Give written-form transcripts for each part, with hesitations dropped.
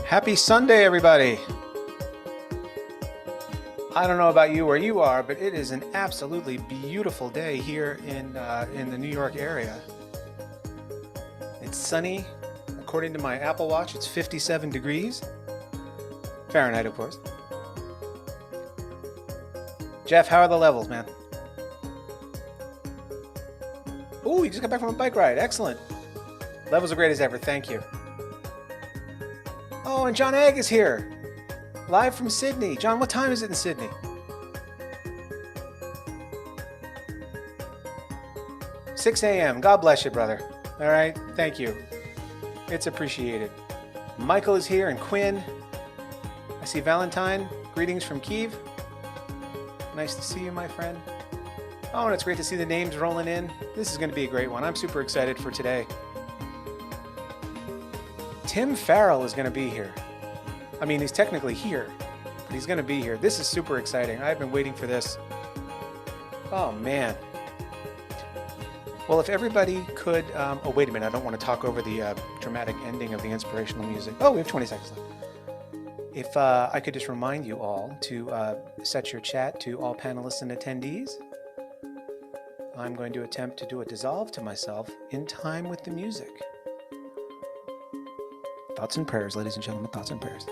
Happy Sunday, everybody. I don't know about you where you are, but it is an absolutely beautiful day here in the New York area. It's sunny. According to my Apple Watch, it's 57 degrees. Fahrenheit, of course. Jeff, how are the levels, man? Ooh, you just got back from a bike ride. Excellent. Levels are great as ever. Thank you. Oh, and John Egg is here. Live from Sydney. John, what time is it in Sydney? 6 a.m. God bless you, brother. All right, thank you. It's appreciated. Michael is here and Quinn. I see Valentine. Greetings from Kiev. Nice to see you, my friend. Oh, and it's great to see the names rolling in. This is going to be a great one. I'm super excited for today. Tim Farrell is going to be here. I mean, he's technically here, but he's going to be here. This is super exciting. I've been waiting for this. Oh, man. Well, if everybody could... oh, wait a minute. I don't want to talk over the dramatic ending of the inspirational music. Oh, we have 20 seconds left. If I could just remind you all to set your chat to all panelists and attendees. I'm going to attempt to do a dissolve to myself in time with the music. Thoughts and prayers, ladies and gentlemen. Thoughts and prayers.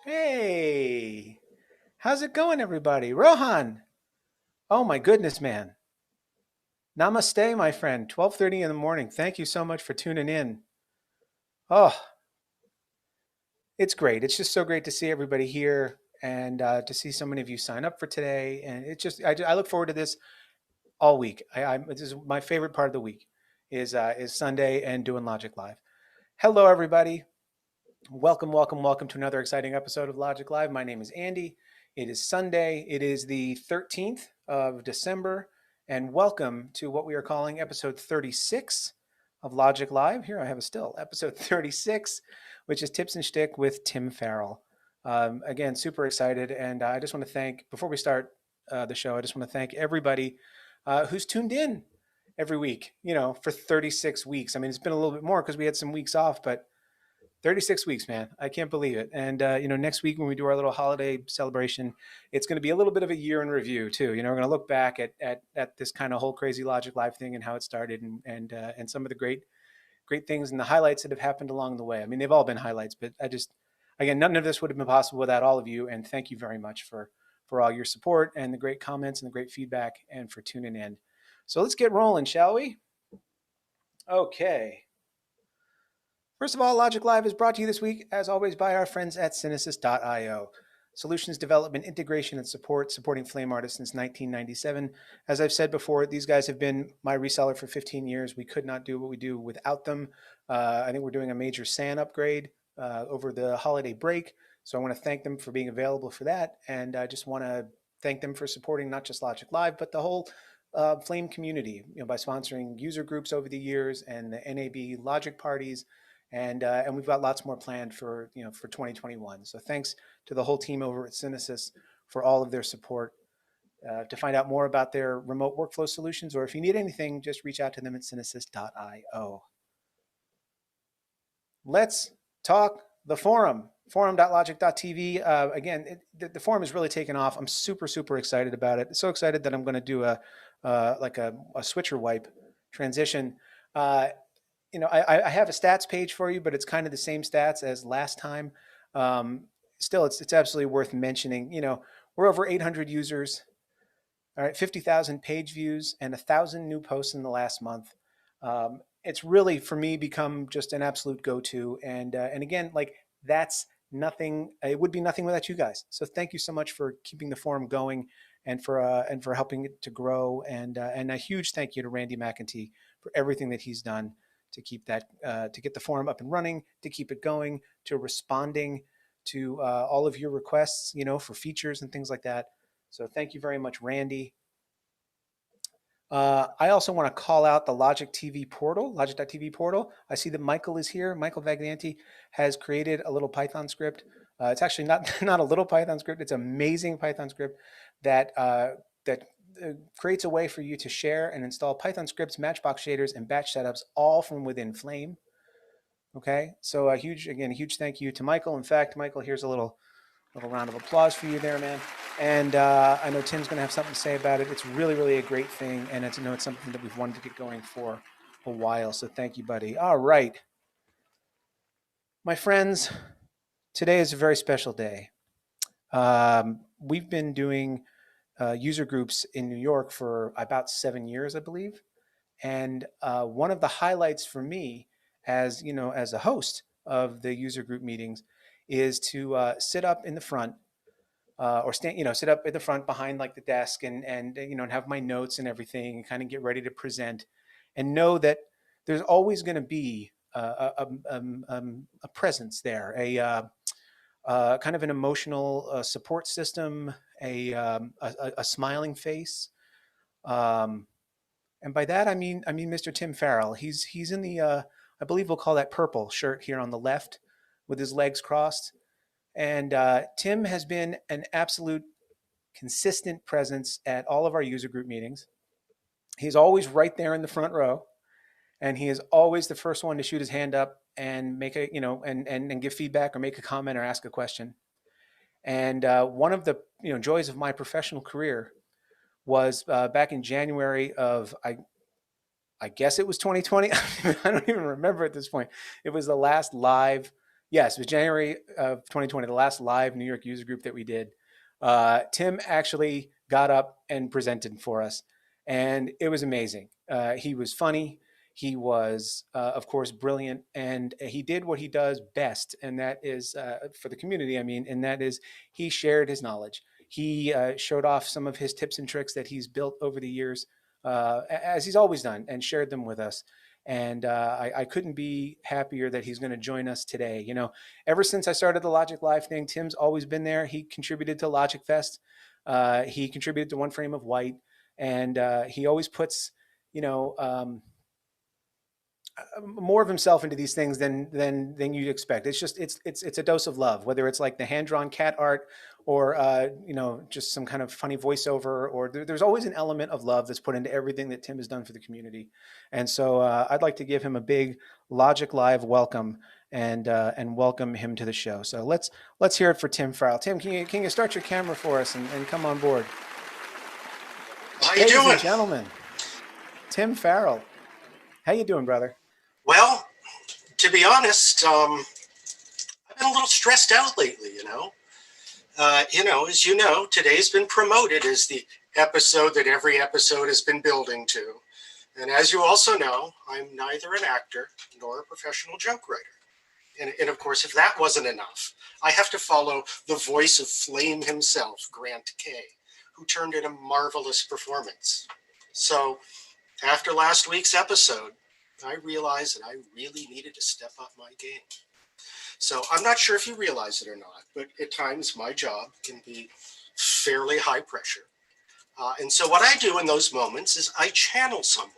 Hey! How's it going, everybody? Rohan! Oh, my goodness, man. Namaste, my friend. 12:30 in the morning. Thank you so much for tuning in. Oh, it's great. It's just so great to see everybody here and to see so many of you sign up for today. And it's just, I look forward to this all week. This is my favorite part of the week is Sunday and doing Logic Live. Hello, everybody. Welcome to another exciting episode of Logic Live. My name is Andy. It is Sunday. It is the 13th of December. And welcome to what we are calling episode 36 of Logic Live. Here I have a still, episode 36, which is Tips and Schtick with Tim Farrell. Again, super excited. And I just want to thank, before we start the show, I just want to thank everybody who's tuned in every week, for 36 weeks. I mean, it's been a little bit more because we had some weeks off, but 36 weeks, man. I can't believe it. And, next week when we do our little holiday celebration, it's going to be a little bit of a year in review too. We're going to look back at this kind of whole crazy Logic Live thing and how it started and some of the great things and the highlights that have happened along the way. I mean, they've all been highlights, but again, none of this would have been possible without all of you. And thank you very much for all your support and the great comments and the great feedback and for tuning in. So let's get rolling, shall we? Okay. First of all, Logic Live is brought to you this week, as always, by our friends at Synesys.io. Solutions development, integration, and supporting flame artists since 1997. As I've said before, these guys have been my reseller for 15 years. We could not do what we do without them. I think we're doing a major SAN upgrade over the holiday break. So I want to thank them for being available for that. And I just want to thank them for supporting not just Logic Live, but the whole Flame community, by sponsoring user groups over the years and the NAB Logic parties. And we've got lots more planned for 2021. So thanks to the whole team over at Synesys for all of their support. To find out more about their remote workflow solutions, or if you need anything, just reach out to them at Synesys.io. Let's talk the forum, forum.logic.tv. Again, the forum has really taken off. I'm super, super excited about it. So excited that I'm going to do a switcher wipe transition. I have a stats page for you, but it's kind of the same stats as last time. Still, it's absolutely worth mentioning. We're over 800 users, all right, 50,000 page views, and 1,000 new posts in the last month. It's really, for me, become just an absolute go-to. And again, that's nothing. It would be nothing without you guys. So thank you so much for keeping the forum going and for helping it to grow. And a huge thank you to Randy McEntee for everything that he's done to keep that, to get the forum up and running, to keep it going, to responding to all of your requests, for features and things like that. So thank you very much, Randy. I also want to call out the Logic.tv portal. I see that Michael is here. Michael Vaglianti has created a little Python script. It's actually not a little Python script. It's an amazing Python script that creates a way for you to share and install Python scripts, matchbox shaders, and batch setups all from within Flame. Okay, so a huge thank you to Michael. In fact, Michael, here's a little round of applause for you there, man. And I know Tim's going to have something to say about it. It's really a great thing, and it's something that we've wanted to get going for a while. So thank you, buddy. All right, my friends, today is a very special day. We've been doing user groups in New York for about 7 years, I believe. And one of the highlights for me, as as a host of the user group meetings, is to sit up in the front or stand, sit up at the front behind like the desk and and have my notes and everything, and kind of get ready to present, and know that there's always going to be a presence there, kind of an emotional support system, a smiling face. Um, and by that I mean Mr. Tim Farrell. He's in the I believe we'll call that purple shirt here on the left, with his legs crossed. And Tim has been an absolute consistent presence at all of our user group meetings. He's always right there in the front row, and he is always the first one to shoot his hand up and make a and give feedback or make a comment or ask a question. And one of the joys of my professional career was back in January of I guess it was 2020. I don't even remember at this point. It was the last live. Yes, it was January of 2020, the last live New York user group that we did. Tim actually got up and presented for us, and it was amazing. He was funny. He was, of course, brilliant, and he did what he does best, and that is for the community. I mean, and that is he shared his knowledge. He showed off some of his tips and tricks that he's built over the years, as he's always done, and shared them with us. And I couldn't be happier that he's going to join us today. Ever since I started the Logic Live thing, Tim's always been there. He contributed to Logic Fest. He contributed to One Frame of White, and he always puts, more of himself into these things than you'd expect. It's just it's a dose of love, whether it's like the hand drawn cat art or just some kind of funny voiceover, or there's always an element of love that's put into everything that Tim has done for the community. And so I'd like to give him a big Logic Live welcome and welcome him to the show. So let's hear it for Tim Farrell. Tim, can you start your camera for us and come on board? How you doing? Ladies and gentlemen, Tim Farrell. How you doing, brother? Well, to be honest, I've been a little stressed out lately, as you know, today's been promoted as the episode that every episode has been building to. And as you also know, I'm neither an actor nor a professional joke writer. And of course, if that wasn't enough, I have to follow the voice of Flame himself, Grant Kay, who turned in a marvelous performance. So after last week's episode, I realized that I really needed to step up my game. So I'm not sure if you realize it or not, but at times my job can be fairly high pressure. And so what I do in those moments is I channel someone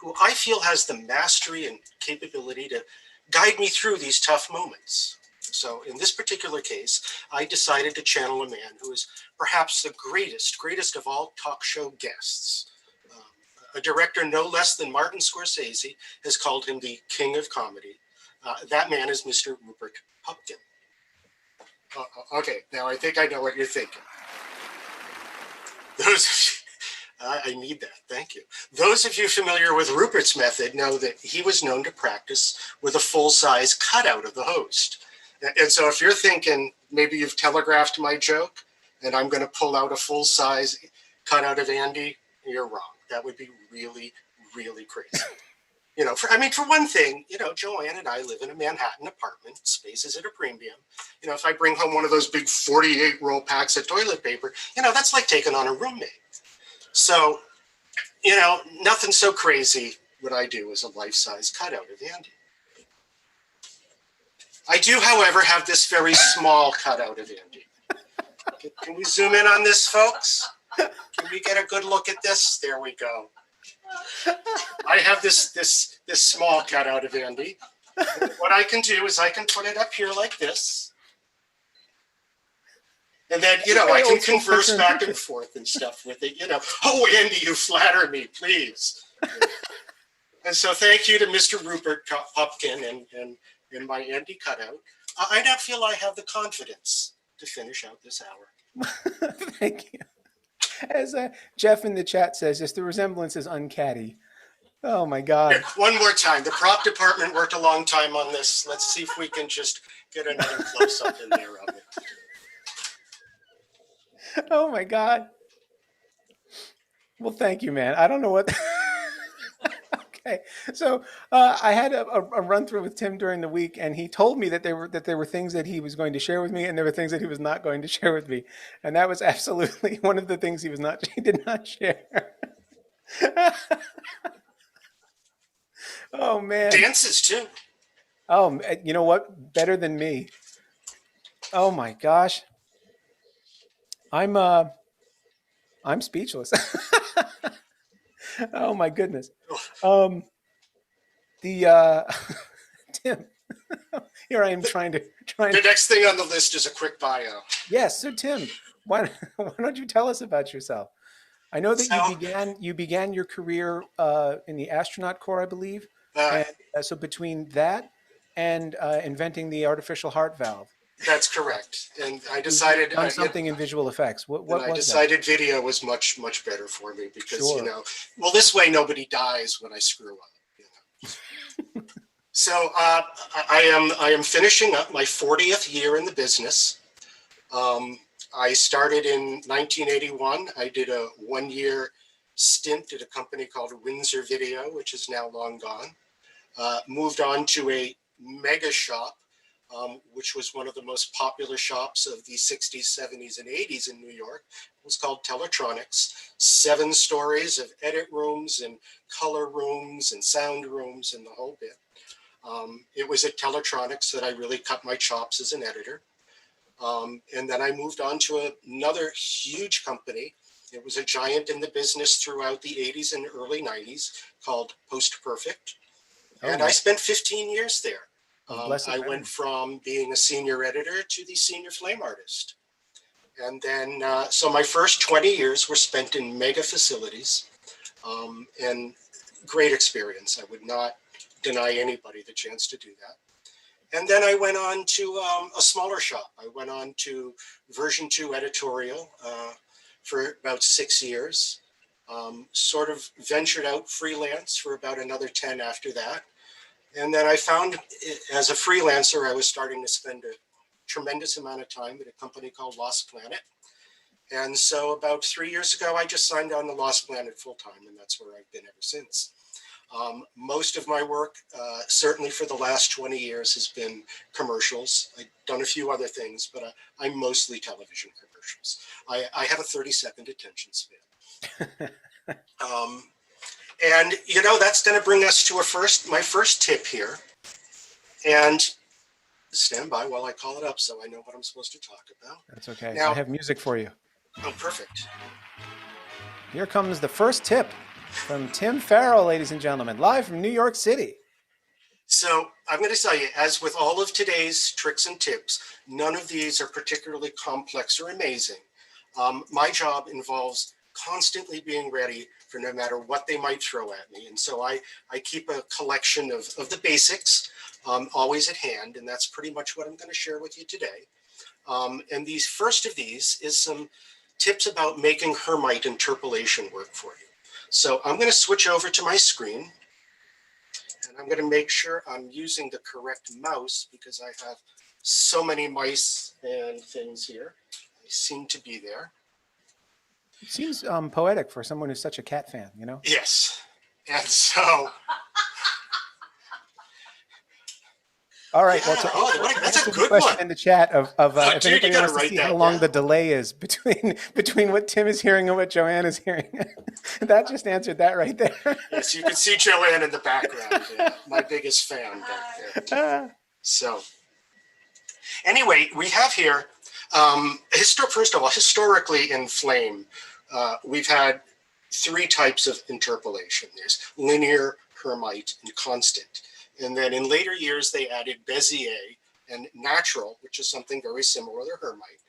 who I feel has the mastery and capability to guide me through these tough moments. So in this particular case, I decided to channel a man who is perhaps the greatest of all talk show guests. A director no less than Martin Scorsese has called him the king of comedy. That man is Mr. Rupert Pupkin. Okay, now I think I know what you're thinking. I need that, thank you. Those of you familiar with Rupert's method know that he was known to practice with a full-size cutout of the host. And so if you're thinking maybe you've telegraphed my joke and I'm going to pull out a full-size cutout of Andy, you're wrong. That would be really, really crazy. For one thing, Joanne and I live in a Manhattan apartment. Space is at a premium. If I bring home one of those big 48 roll packs of toilet paper, that's like taking on a roommate. So, nothing so crazy what I do is a life-size cutout of Andy. I do, however, have this very small cutout of Andy. Can we zoom in on this, folks? Can we get a good look at this? There we go. I have this small cutout of Andy. What I can do is I can put it up here like this. And then, I can converse back and forth and stuff with it. Oh, Andy, you flatter me, please. And so thank you to Mr. Rupert Pupkin and in my Andy cutout, I now feel I have the confidence to finish out this hour. Thank you. As Jeff in the chat says, just the resemblance is uncatty. Oh my God. Here, one more time. The prop department worked a long time on this. Let's see if we can just get another close up in there of it. Oh my God. Well, thank you, man. I don't know what. Okay, so I had a run through with Tim during the week, and he told me that there were things that he was going to share with me, and there were things that he was not going to share with me, and that was absolutely one of the things he did not share. Oh man, Dances too. oh, you know what? Better than me. Oh my gosh, I'm speechless. Oh my goodness. The Tim, here I am trying to. The next thing on the list is a quick bio. Yes, so Tim, why don't you tell us about yourself? I know that you began your career in the astronaut corps, I believe, and so between that and inventing the artificial heart valve. That's correct, and I decided on something in visual effects. What I was decided that? Video was much better for me because sure. Well, this way nobody dies when I screw up. So I am finishing up my 40th year in the business. I started in 1981. I did a 1-year stint at a company called Windsor Video, which is now long gone. Moved on to a mega shop, which was one of the most popular shops of the 60s, 70s, and 80s in New York. It was called Teletronics. 7 stories of edit rooms and color rooms and sound rooms and the whole bit. It was at Teletronics that I really cut my chops as an editor. And then I moved on to another huge company. It was a giant in the business throughout the 80s and early 90s called Post Perfect. And I spent 15 years there. I went from being a senior editor to the senior flame artist. And then, so my first 20 years were spent in mega facilities, and great experience. I would not deny anybody the chance to do that. And then I went on to a smaller shop. I went on to version 2 editorial for about 6 years, sort of ventured out freelance for about another 10 after that. And then I found as a freelancer, I was starting to spend a tremendous amount of time at a company called Lost Planet. And so about 3 years ago, I just signed on to Lost Planet full time, and that's where I've been ever since. Most of my work, certainly for the last 20 years, has been commercials. I've done a few other things, but I'm mostly television commercials. I have a 30-second attention span. And that's going to bring us to my first tip here. And stand by while I call it up so I know what I'm supposed to talk about. That's okay. Now, I have music for you. Oh, perfect. Here comes the first tip from Tim Farrell, ladies and gentlemen, live from New York City. So I'm going to tell you, as with all of today's tricks and tips, none of these are particularly complex or amazing. My job involves constantly being ready for no matter what they might throw at me. And so I keep a collection of the basics always at hand. And that's pretty much what I'm going to share with you today. And the first of these is some tips about making Hermite Interpolation work for you. So I'm going to switch over to my screen. And I'm going to make sure I'm using the correct mouse because I have so many mice and things here. They seem to be there. It seems poetic for someone who's such a cat fan, you know? Yes. And so... All right. Yeah, well, that's a good question one. In the chat of if dude, anybody wants to see how long the delay is between what Tim is hearing and what Joanne is hearing. That just answered that right there. Yes, you can see Joanne in the background. Yeah, my biggest fan back there. So anyway, we have here, first of all, historically in Flame, we've had 3 types of interpolation. There's linear, Hermite, and constant. And then in later years, they added Bezier and natural, which is something very similar to Hermite.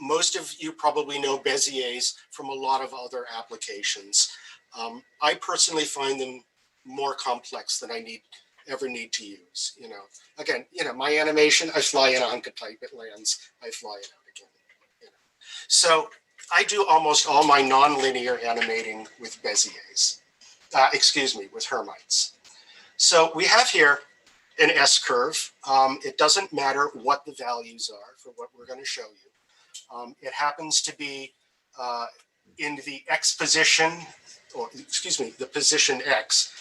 Most of you probably know Beziers from a lot of other applications. I personally find them more complex than I need ever need to use. Again, my animation, I fly in a hunk of type, it lands, I fly it out again. So I do almost all my nonlinear animating with Beziers. With Hermites. So we have here an S-curve. It doesn't matter what the values are for what we're going to show you. It happens to be in the X position, or excuse me, the position X,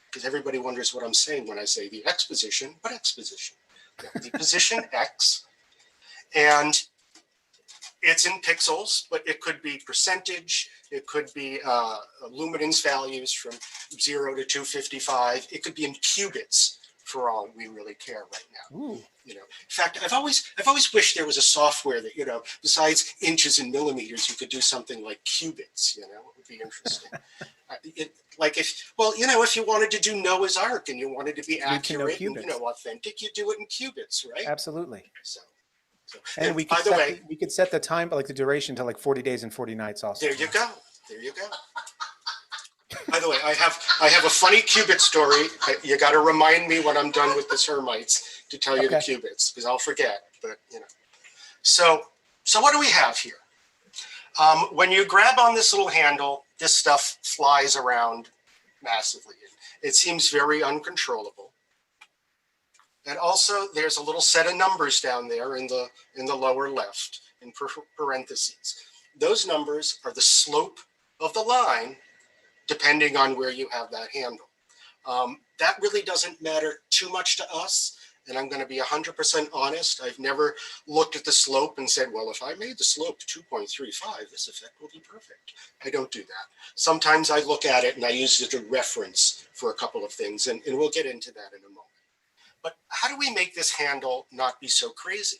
because everybody wonders what I'm saying when I say the X position. What X position? Yeah, the position X, and it's in pixels, but it could be percentage. It could be luminance values from 0 to 255. It could be in qubits for all we really care right now. Ooh. In fact, I've always wished there was a software that, besides inches and millimeters, you could do something like qubits. It would be interesting. If you wanted to do Noah's Ark and you wanted to be accurate and authentic, you do it in qubits, right? Absolutely. So and we could set the time, like the duration, to like 40 days and 40 nights. Also. There you go. By the way, I have a funny qubit story. You got to remind me when I'm done with this Hermites to tell you the qubits, because I'll forget. But so what do we have here? When you grab on this little handle, this stuff flies around massively. It seems very uncontrollable. And also, there's a little set of numbers down there in the lower left in parentheses. Those numbers are the slope of the line, depending on where you have that handle. That really doesn't matter too much to us, and I'm going to be 100% honest. I've never looked at the slope and said, well, if I made the slope 2.35, this effect will be perfect. I don't do that. Sometimes I look at it and I use it as a reference for a couple of things, and we'll get into that in a moment. But how do we make this handle not be so crazy?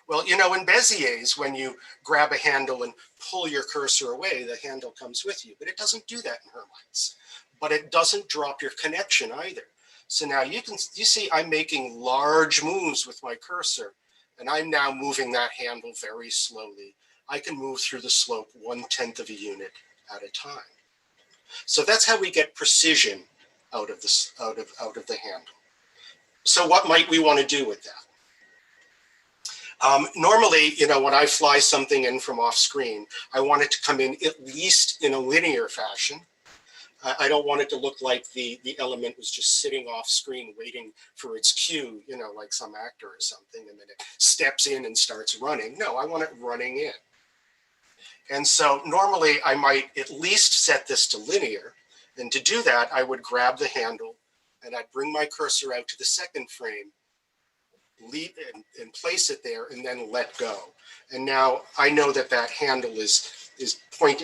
Well, in Beziers, when you grab a handle and pull your cursor away, the handle comes with you. But it doesn't do that in Hermites. But it doesn't drop your connection either. So now you see I'm making large moves with my cursor, and I'm now moving that handle very slowly. I can move through the slope 1/10 of a unit at a time. So that's how we get precision out of the handle. So what might we want to do with that? Normally, when I fly something in from off screen, I want it to come in at least in a linear fashion. I don't want it to look like the element was just sitting off screen waiting for its cue, like some actor or something, and then it steps in and starts running. No, I want it running in. And so normally I might at least set this to linear. And to do that, I would grab the handle and I'd bring my cursor out to the second frame, leave and place it there, and then let go. And now I know that handle is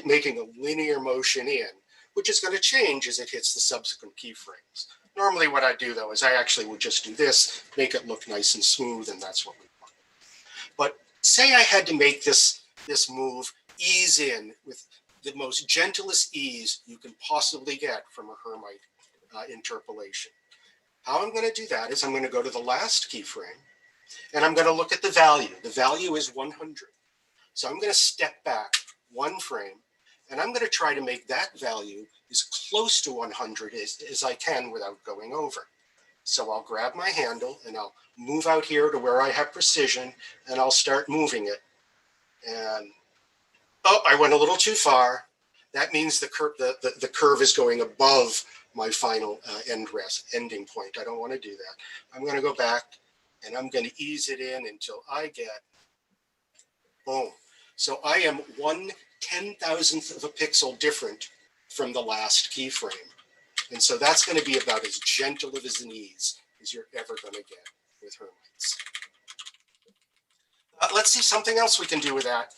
making a linear motion in, which is going to change as it hits the subsequent keyframes. Normally what I do, though, is I actually would just do this, make it look nice and smooth, and that's what we want. But say I had to make this move ease in with the most gentlest ease you can possibly get from a Hermite interpolation. How I'm going to do that is I'm going to go to the last keyframe, and I'm going to look at the value. The value is 100. So I'm going to step back one frame, and I'm going to try to make that value as close to 100 as I can without going over. So I'll grab my handle, and I'll move out here to where I have precision, and I'll start moving it. And, oh, I went a little too far. That means the curve is going above my final ending point. I don't want to do that. I'm going to go back, and I'm going to ease it in until I get, boom. So I am 1/10,000th of a pixel different from the last keyframe. And so that's going to be about as gentle of an ease as you're ever going to get with Hermites. Let's see something else we can do with that,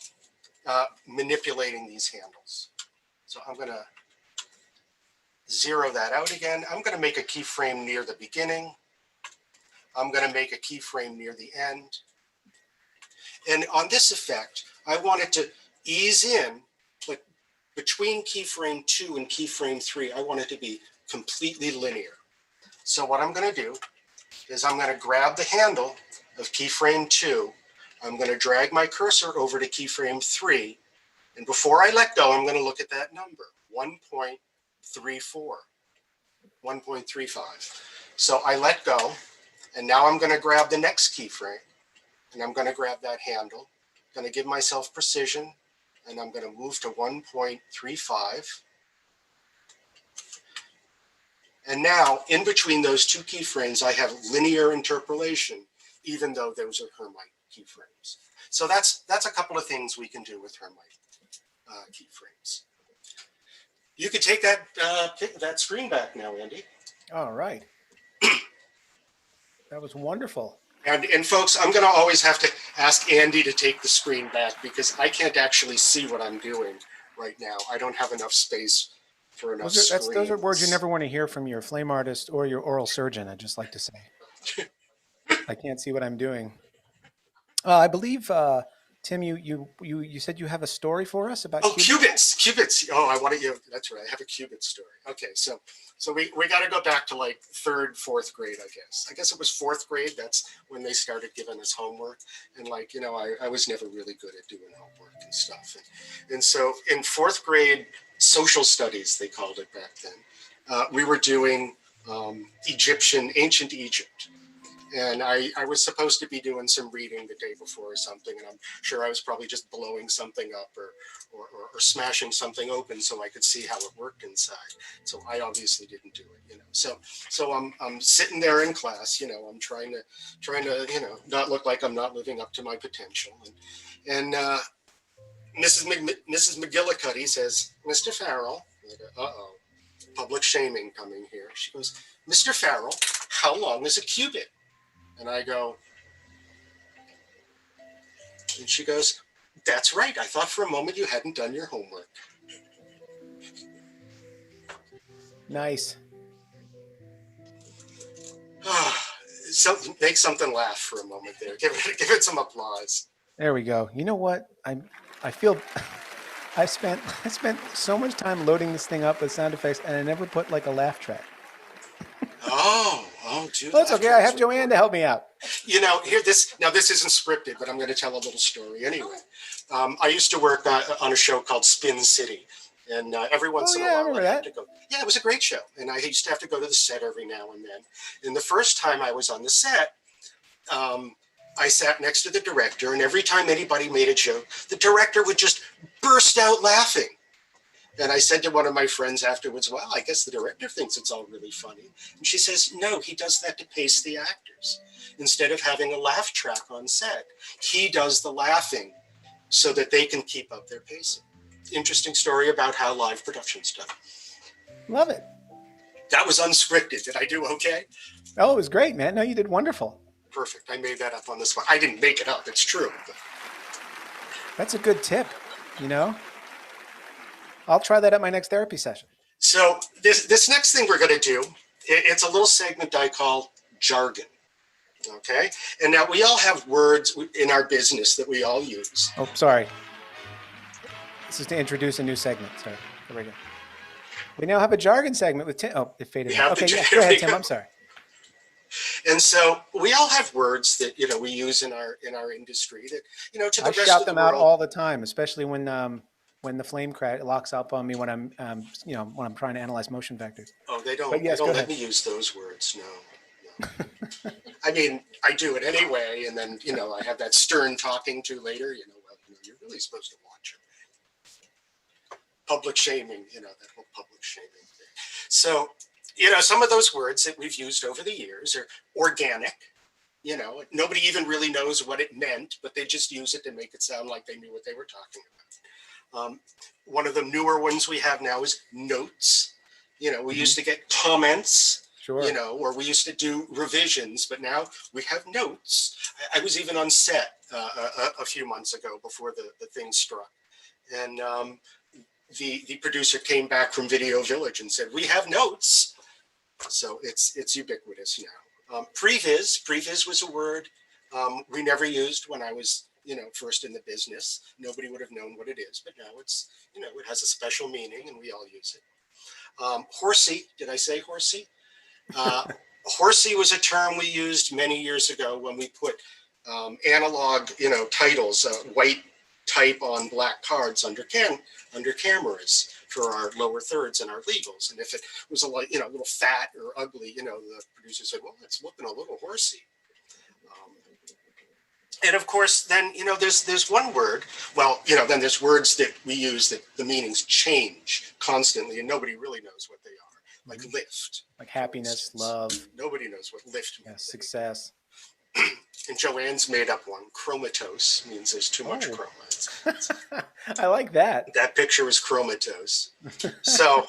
manipulating these handles. So I'm going to zero that out again. I'm going to make a keyframe near the beginning. I'm going to make a keyframe near the end. And on this effect, I want it to ease in, but between keyframe 2 and keyframe 3, I want it to be completely linear. So what I'm going to do is I'm going to grab the handle of keyframe 2. I'm going to drag my cursor over to keyframe 3. And before I let go, I'm going to look at that number, 1.34, 1.35. So I let go, and now I'm going to grab the next keyframe, and I'm going to grab that handle. I'm going to give myself precision, and I'm going to move to 1.35. And now, in between those two keyframes, I have linear interpolation, even though those are Hermite keyframes. So that's a couple of things we can do with Hermite keyframes. You could take that screen back now, Andy. All right. That was wonderful. And folks, I'm going to always have to ask Andy to take the screen back because I can't actually see what I'm doing right now. I don't have enough space for enough screens. Those are words you never want to hear from your flame artist or your oral surgeon, I'd just like to say. I can't see what I'm doing. I believe, Tim, you said you have a story for us about Cubits. Oh, I wanted you. That's right. I have a Cubit story. Okay, so we got to go back to like third, fourth grade, I guess. I guess it was fourth grade. That's when they started giving us homework. And like, you know, I was never really good at doing homework and stuff. And so in fourth grade, social studies, they called it back then, we were doing ancient Egypt. And I was supposed to be doing some reading the day before or something, and I'm sure I was probably just blowing something up or smashing something open so I could see how it worked inside. So I obviously didn't do it, you know. So I'm sitting there in class, you know. I'm trying to you know, not look like I'm not living up to my potential. And Mrs. McGillicuddy says, "Mr. Farrell," uh-oh, public shaming coming here. She goes, "Mr. Farrell, how long is a cubit?" And I go, and she goes, "That's right. I thought for a moment you hadn't done your homework." Nice. So make something laugh for a moment there. Give it some applause. There we go. You know what? I feel I spent so much time loading this thing up with sound effects, and I never put like a laugh track. Oh, dude. Well, it's okay. I have Joanne to help me out. You know, this isn't scripted, but I'm going to tell a little story anyway. I used to work on a show called Spin City, and every once in a while, I remember that. Yeah, it was a great show, and I used to have to go to the set every now and then. And the first time I was on the set, I sat next to the director, and every time anybody made a joke, the director would just burst out laughing. And I said to one of my friends afterwards, "Well, I guess the director thinks it's all really funny." And she says, "No, he does that to pace the actors. Instead of having a laugh track on set, he does the laughing so that they can keep up their pacing." Interesting story about how live production's done. Love it. That was unscripted. Did I do okay? Oh, it was great, man. No, you did wonderful. Perfect. I made that up on the spot. I didn't make it up. It's true. That's a good tip, you know? I'll try that at my next therapy session. So this next thing we're going to do, it's a little segment I call Jargon. Okay? And now we all have words in our business that we all use. Oh, sorry. This is to introduce a new segment. Sorry. There we go. We now have a jargon segment with Tim. Oh, it faded out. Okay, yeah. Go ahead, Tim. I'm sorry. And so we all have words that, you know, we use in our industry that, you know, to the rest of the world. I shout them out all the time, especially when the flame crack locks up on me when I'm you know, when I'm trying to analyze motion vectors. Oh, they don't let me use those words. No. I mean, I do it anyway, and then, you know, I have that stern talking to later, you know, well, you know, you're really supposed to watch it. Public shaming, you know, that whole public shaming thing. So, you know, some of those words that we've used over the years are organic. You know, nobody even really knows what it meant, but they just use it to make it sound like they knew what they were talking about. One of the newer ones we have now is notes. You know, we used to get comments, sure, you know, or we used to do revisions, but now we have notes. I was even on set a few months ago before the thing struck. And the producer came back from Video Village and said, "We have notes." So it's ubiquitous now. Previs was a word we never used when I was, you know, first in the business. Nobody would have known what it is, but now it's, you know, it has a special meaning and we all use it. Horsey, did I say horsey? Horsey was a term we used many years ago when we put analog, you know, titles, white type on black cards under cameras for our lower thirds and our legals. And if it was a little fat or ugly, the producer said, well, it's looking a little horsey. And of course, then, there's one word. Well, then there's words that we use that the meanings change constantly and nobody really knows what they are. Like lift. Like happiness, love. Nobody knows what lift means. Yeah, success. And Joanne's made up one. Chromatose means there's too much chroma. I like that. That picture is chromatose. So,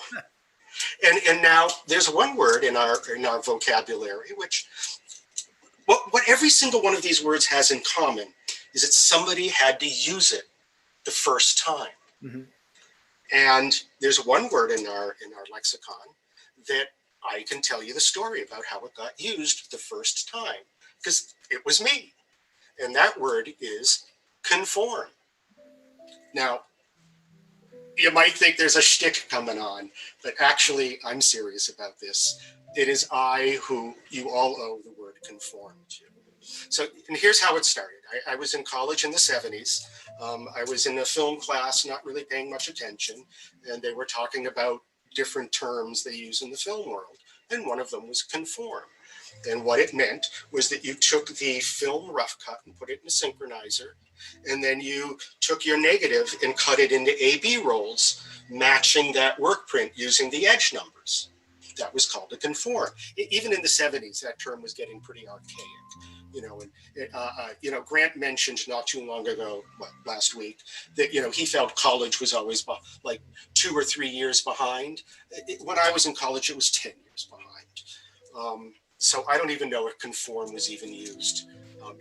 and now there's one word in our vocabulary, which what every single one of these words has in common is that somebody had to use it the first time. Mm-hmm. And there's one word in our lexicon that I can tell you the story about how it got used the first time, because it was me. And that word is conform. Now, you might think there's a shtick coming on, but actually I'm serious about this. It is I who you all owe the word conform to. So, and here's how it started. I was in college in the 70s. I was in a film class, not really paying much attention, and they were talking about different terms they use in the film world. And one of them was conform. And what it meant was that you took the film rough cut and put it in a synchronizer, and then you took your negative and cut it into A-B rolls, matching that work print using the edge numbers. That was called a conform. Even in the 70s, that term was getting pretty archaic. Grant mentioned not too long ago, last week, that, he felt college was always like 2 or 3 years behind. When I was in college, it was 10 years behind. So I don't even know if conform was even used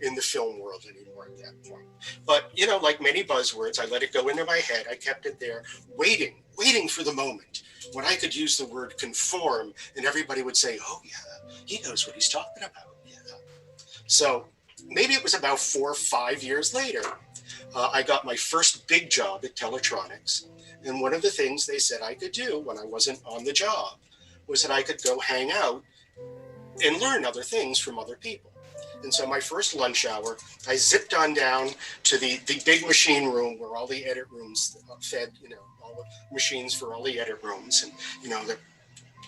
in the film world anymore at that point. But, like many buzzwords, I let it go into my head. I kept it there, waiting for the moment when I could use the word conform and everybody would say, oh, yeah, he knows what he's talking about. Yeah. So maybe it was about 4 or 5 years later, I got my first big job at Teletronics. And one of the things they said I could do when I wasn't on the job was that I could go hang out and learn other things from other people. And so my first lunch hour, I zipped on down to the big machine room where all the edit rooms fed, all the machines for all the edit rooms. And, the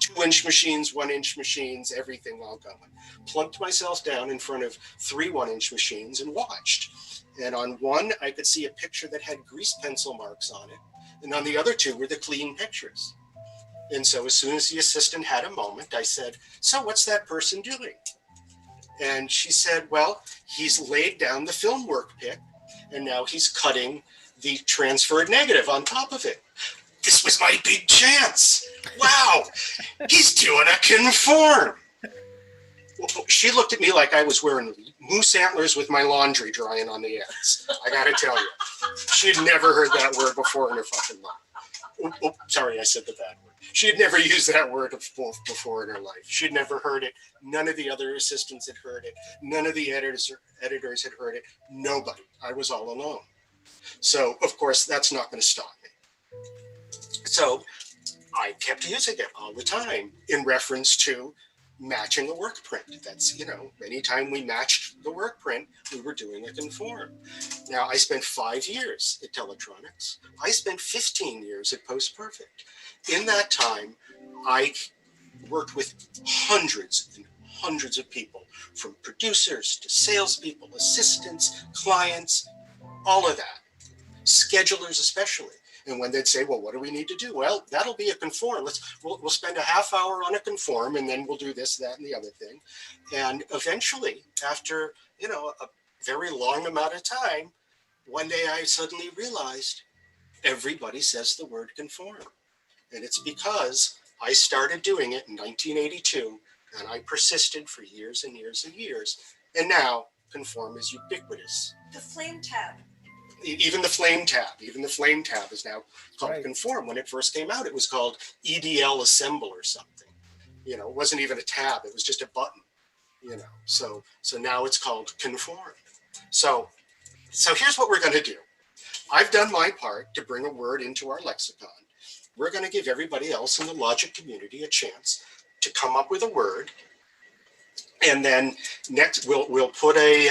2-inch machines, 1-inch machines, everything all going. Plunked myself down in front of 3 1-inch machines and watched. And on one, I could see a picture that had grease pencil marks on it. And on the other 2 were the clean pictures. And so as soon as the assistant had a moment, I said, so what's that person doing? And she said, well, he's laid down the film work pick, and now he's cutting the transferred negative on top of it. This was my big chance. Wow, he's doing a conform. She looked at me like I was wearing moose antlers with my laundry drying on the ends. I got to tell you, she'd never heard that word before in her fucking life. Oh, sorry, I said the bad word. She had never used that word before in her life. She'd never heard it. None of the other assistants had heard it. None of the editors had heard it. Nobody. I was all alone. So, of course, that's not going to stop me. So I kept using it all the time in reference to matching a work print. That's, anytime we matched the work print, we were doing a conform. Now, I spent 5 years at Teletronics. I spent 15 years at Post Perfect. In that time, I worked with hundreds and hundreds of people, from producers to salespeople, assistants, clients, all of that, schedulers especially. And when they'd say, well, what do we need to do? Well, that'll be a conform. We'll spend a half hour on a conform, and then we'll do this, that, and the other thing. And eventually, after, a very long amount of time, one day I suddenly realized everybody says the word conform. And it's because I started doing it in 1982, and I persisted for years and years and years. And now conform is ubiquitous. The flame tab. Even the flame tab is now called conform. When it first came out, it was called EDL assemble or something. It wasn't even a tab. It was just a button, So now it's called conform. So here's what we're going to do. I've done my part to bring a word into our lexicon. We're going to give everybody else in the Logik community a chance to come up with a word. And then next we'll put a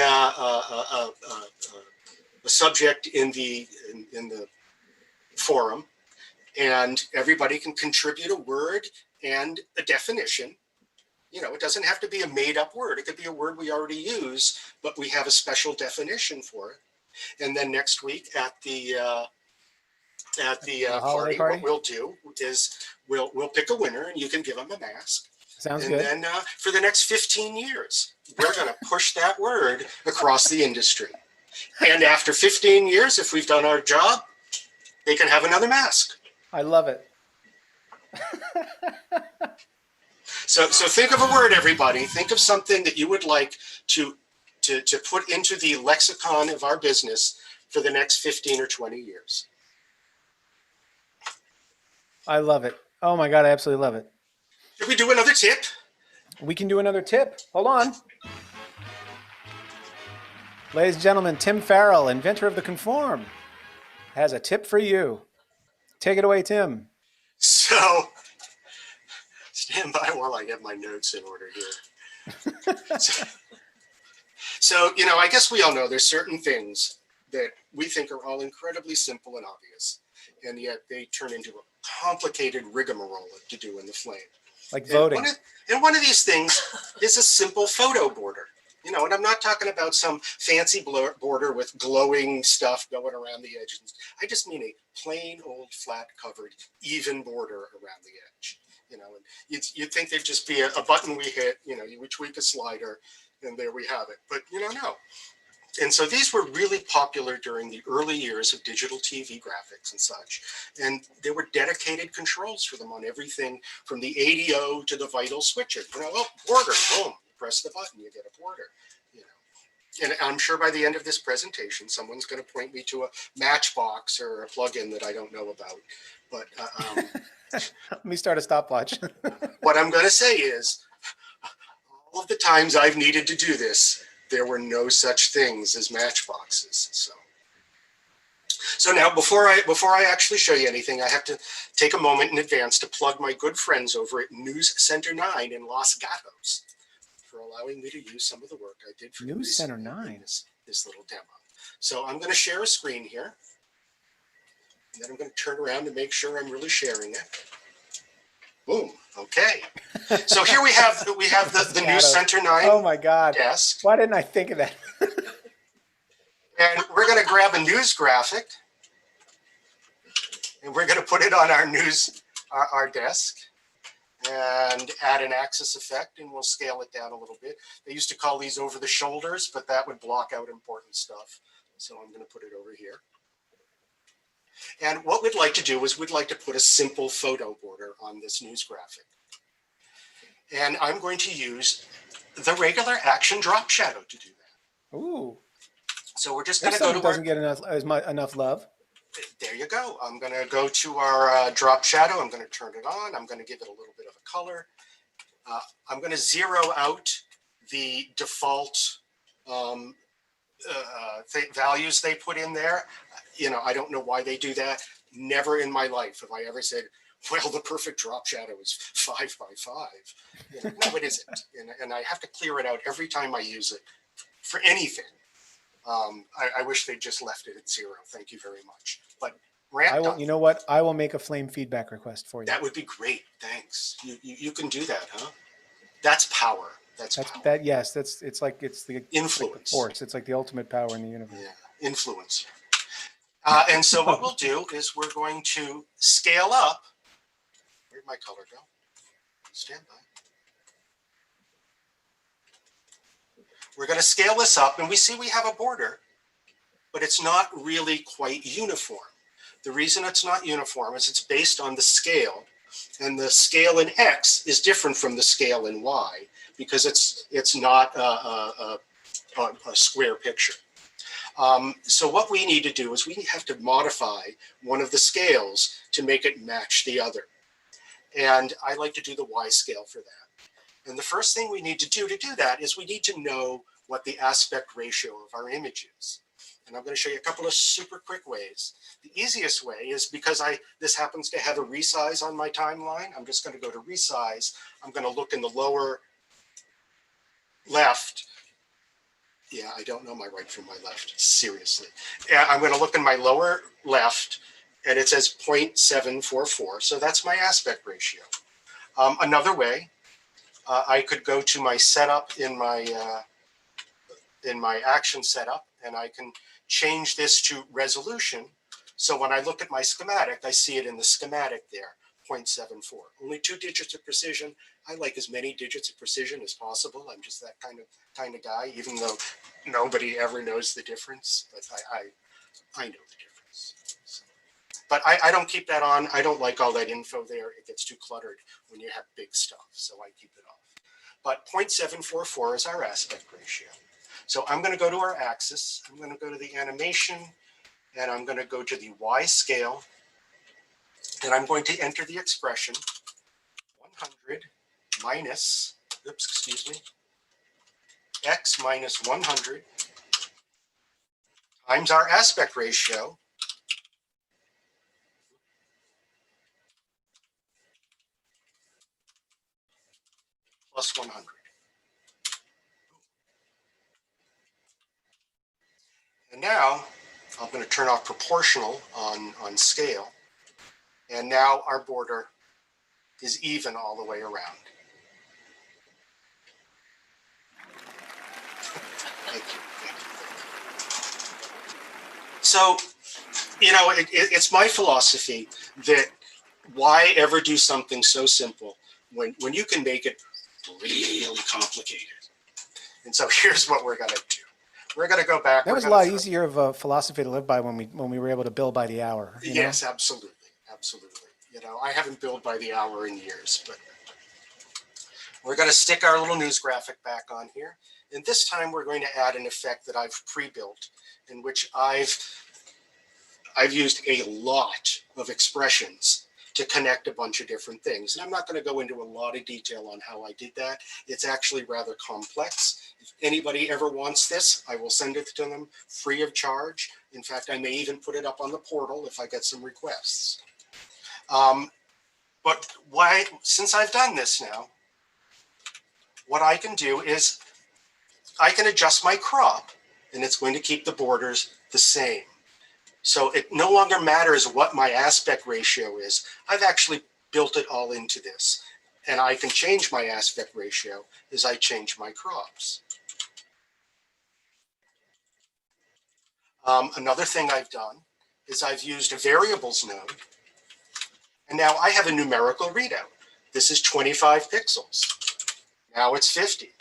subject in the forum, and everybody can contribute a word and a definition. You know, it doesn't have to be a made-up word. It could be a word we already use, but we have a special definition for it. And then next week at the holiday party, what party? we'll do is we'll pick a winner, and you can give them a mask. Sounds And good. then for the next 15 years, we're going to push that word across the industry. And after 15 years, if we've done our job, they can have another mask. I love it. So think of a word, everybody. Think of something that you would like to put into the lexicon of our business for the next 15 or 20 years. I love it. Oh my God, I absolutely love it. Should we do another tip? We can do another tip. Hold on. Ladies and gentlemen, Tim Farrell, inventor of the Conform, has a tip for you. Take it away, Tim. So stand by while I get my notes in order here. So, you know, I guess we all know there's certain things that we think are all incredibly simple and obvious, and yet they turn into a complicated rigmarole to do in the flame. Like voting. And one of these things is a simple photo border. You know, and I'm not talking about some fancy border with glowing stuff going around the edges. I just mean a plain old flat covered even border around the edge. You know, and you'd think there'd just be a button we hit, you know, we tweak a slider and there we have it. But, you know, no. And so these were really popular during the early years of digital TV graphics and such. And there were dedicated controls for them on everything from the ADO to the vital switcher. You know, oh, border, boom, press the button, you get a border. You know, and I'm sure by the end of this presentation, someone's going to point me to a Matchbox or a plugin that I don't know about. But let me start a stopwatch. What I'm going to say is, all of the times I've needed to do this, there were no such things as matchboxes. So now before I actually show you anything, I have to take a moment in advance to plug my good friends over at News Center 9 in Los Gatos for allowing me to use some of the work I did for News Center 9. This little demo. So I'm going to share a screen here, and then I'm going to turn around and make sure I'm really sharing it. Boom. Okay. So here we have the News Center 9. Oh my God. Desk. Why didn't I think of that? And we're going to grab a news graphic, and we're going to put it on our desk, and add an axis effect, and we'll scale it down a little bit. They used to call these over the shoulders, but that would block out important stuff. So I'm going to put it over here. And what we'd like to do is we'd like to put a simple photo border on this news graphic. And I'm going to use the regular action drop shadow to do that. Ooh. So we're just going to go to doesn't get enough love. There you go. I'm going to go to our drop shadow. I'm going to turn it on. I'm going to give it a little bit of a color. I'm going to zero out the default values they put in there. You know, I don't know why they do that. Never in my life have I ever said, well, the perfect drop shadow is 5 by 5. You know, no, it isn't. And I have to clear it out every time I use it for anything. I wish they just left it at 0. Thank you very much. But you know what? I will make a flame feedback request for you. That would be great. Thanks. You can do that, huh? That's power. That's power. Yes, it's like the influence. Like the force. It's like the ultimate power in the universe. Yeah, influence. And so what we'll do is we're going to scale up. Where'd my color go? Stand by. We're going to scale this up, and we see we have a border, but it's not really quite uniform. The reason it's not uniform is it's based on the scale, and the scale in X is different from the scale in Y because it's not a square picture. So what we need to do is we have to modify one of the scales to make it match the other. And I like to do the Y scale for that. And the first thing we need to do that is we need to know what the aspect ratio of our image is. And I'm going to show you a couple of super quick ways. The easiest way is because this happens to have a resize on my timeline. I'm just going to go to resize. I'm going to look in the lower left. Yeah, I don't know my right from my left. Seriously. I'm going to look in my lower left, and it says 0.744. So that's my aspect ratio. Another way, I could go to my setup in my action setup, and I can change this to resolution. So when I look at my schematic, I see it in the schematic there, 0.74. Only 2 digits of precision. I like as many digits of precision as possible. I'm just that kind of guy, even though nobody ever knows the difference, but I know the difference. So, but I don't keep that on. I don't like all that info there. It gets too cluttered when you have big stuff, so I keep it off. But 0.744 is our aspect ratio. So I'm going to go to our axis. I'm going to go to the animation, and I'm going to go to the Y scale, and I'm going to enter the expression 100 minus, x minus 100 times our aspect ratio plus 100. And now I'm going to turn off proportional on scale. And now our border is even all the way around. Thank you. So, it's my philosophy that why ever do something so simple when you can make it really complicated? And so here's what we're going to do. We're going to go back. That was a lot easier of a philosophy to live by when we were able to bill by the hour. Yes, absolutely. I haven't billed by the hour in years, but we're going to stick our little news graphic back on here. And this time we're going to add an effect that I've pre-built, in which I've used a lot of expressions to connect a bunch of different things. And I'm not going to go into a lot of detail on how I did that. It's actually rather complex. If anybody ever wants this, I will send it to them free of charge. In fact, I may even put it up on the portal if I get some requests. But since I've done this now, what I can do is I can adjust my crop, and it's going to keep the borders the same. So it no longer matters what my aspect ratio is. I've actually built it all into this. And I can change my aspect ratio as I change my crops. Another thing I've done is I've used a variables node. And now I have a numerical readout. This is 25 pixels. Now it's 50.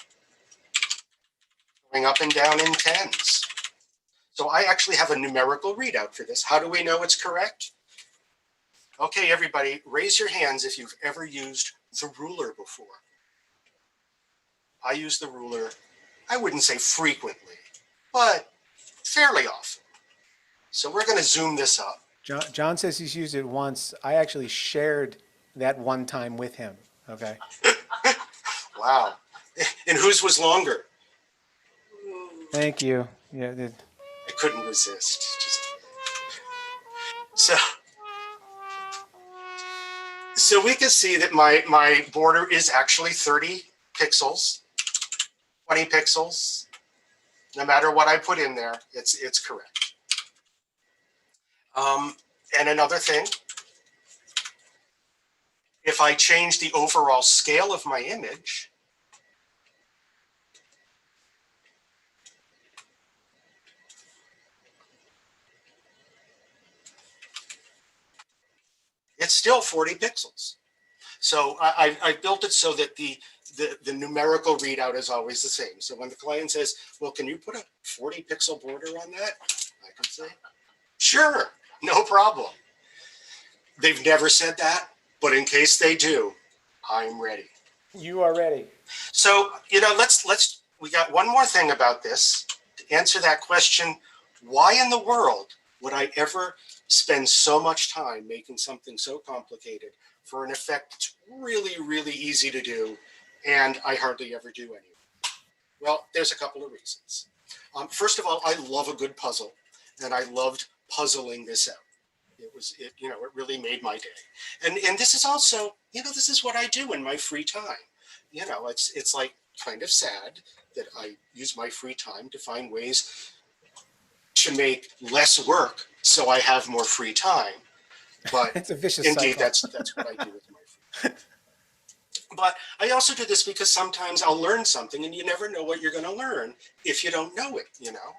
Going up and down in tens. So I actually have a numerical readout for this. How do we know it's correct? Okay, everybody, raise your hands if you've ever used the ruler before. I use the ruler, I wouldn't say frequently, but fairly often. So we're going to zoom this up. John says he's used it once. I actually shared that one time with him. Okay. Wow. And whose was longer? Thank you. Yeah. I couldn't resist. So we can see that my border is actually 30 pixels, 20 pixels. No matter what I put in there, it's correct. And another thing, if I change the overall scale of my image, it's still 40 pixels. So I built it so that the numerical readout is always the same. So when the client says, well, can you put a 40 pixel border on that? I can say, sure, no problem. They've never said that, but in case they do, I'm ready. You are ready. So, we got one more thing about this. To answer that question, why in the world would I ever spend so much time making something so complicated for an effect that's really, really easy to do, and I hardly ever do anyway? Well, there's a couple of reasons. First of all, I love a good puzzle, and I loved puzzling this out. It really made my day. And this is also, this is what I do in my free time. It's like kind of sad that I use my free time to find ways to make less work so I have more free time. But It's a vicious indeed, cycle. that's what I do with my free. But I also do this because sometimes I'll learn something, and you never know what you're going to learn if you don't know it, you know.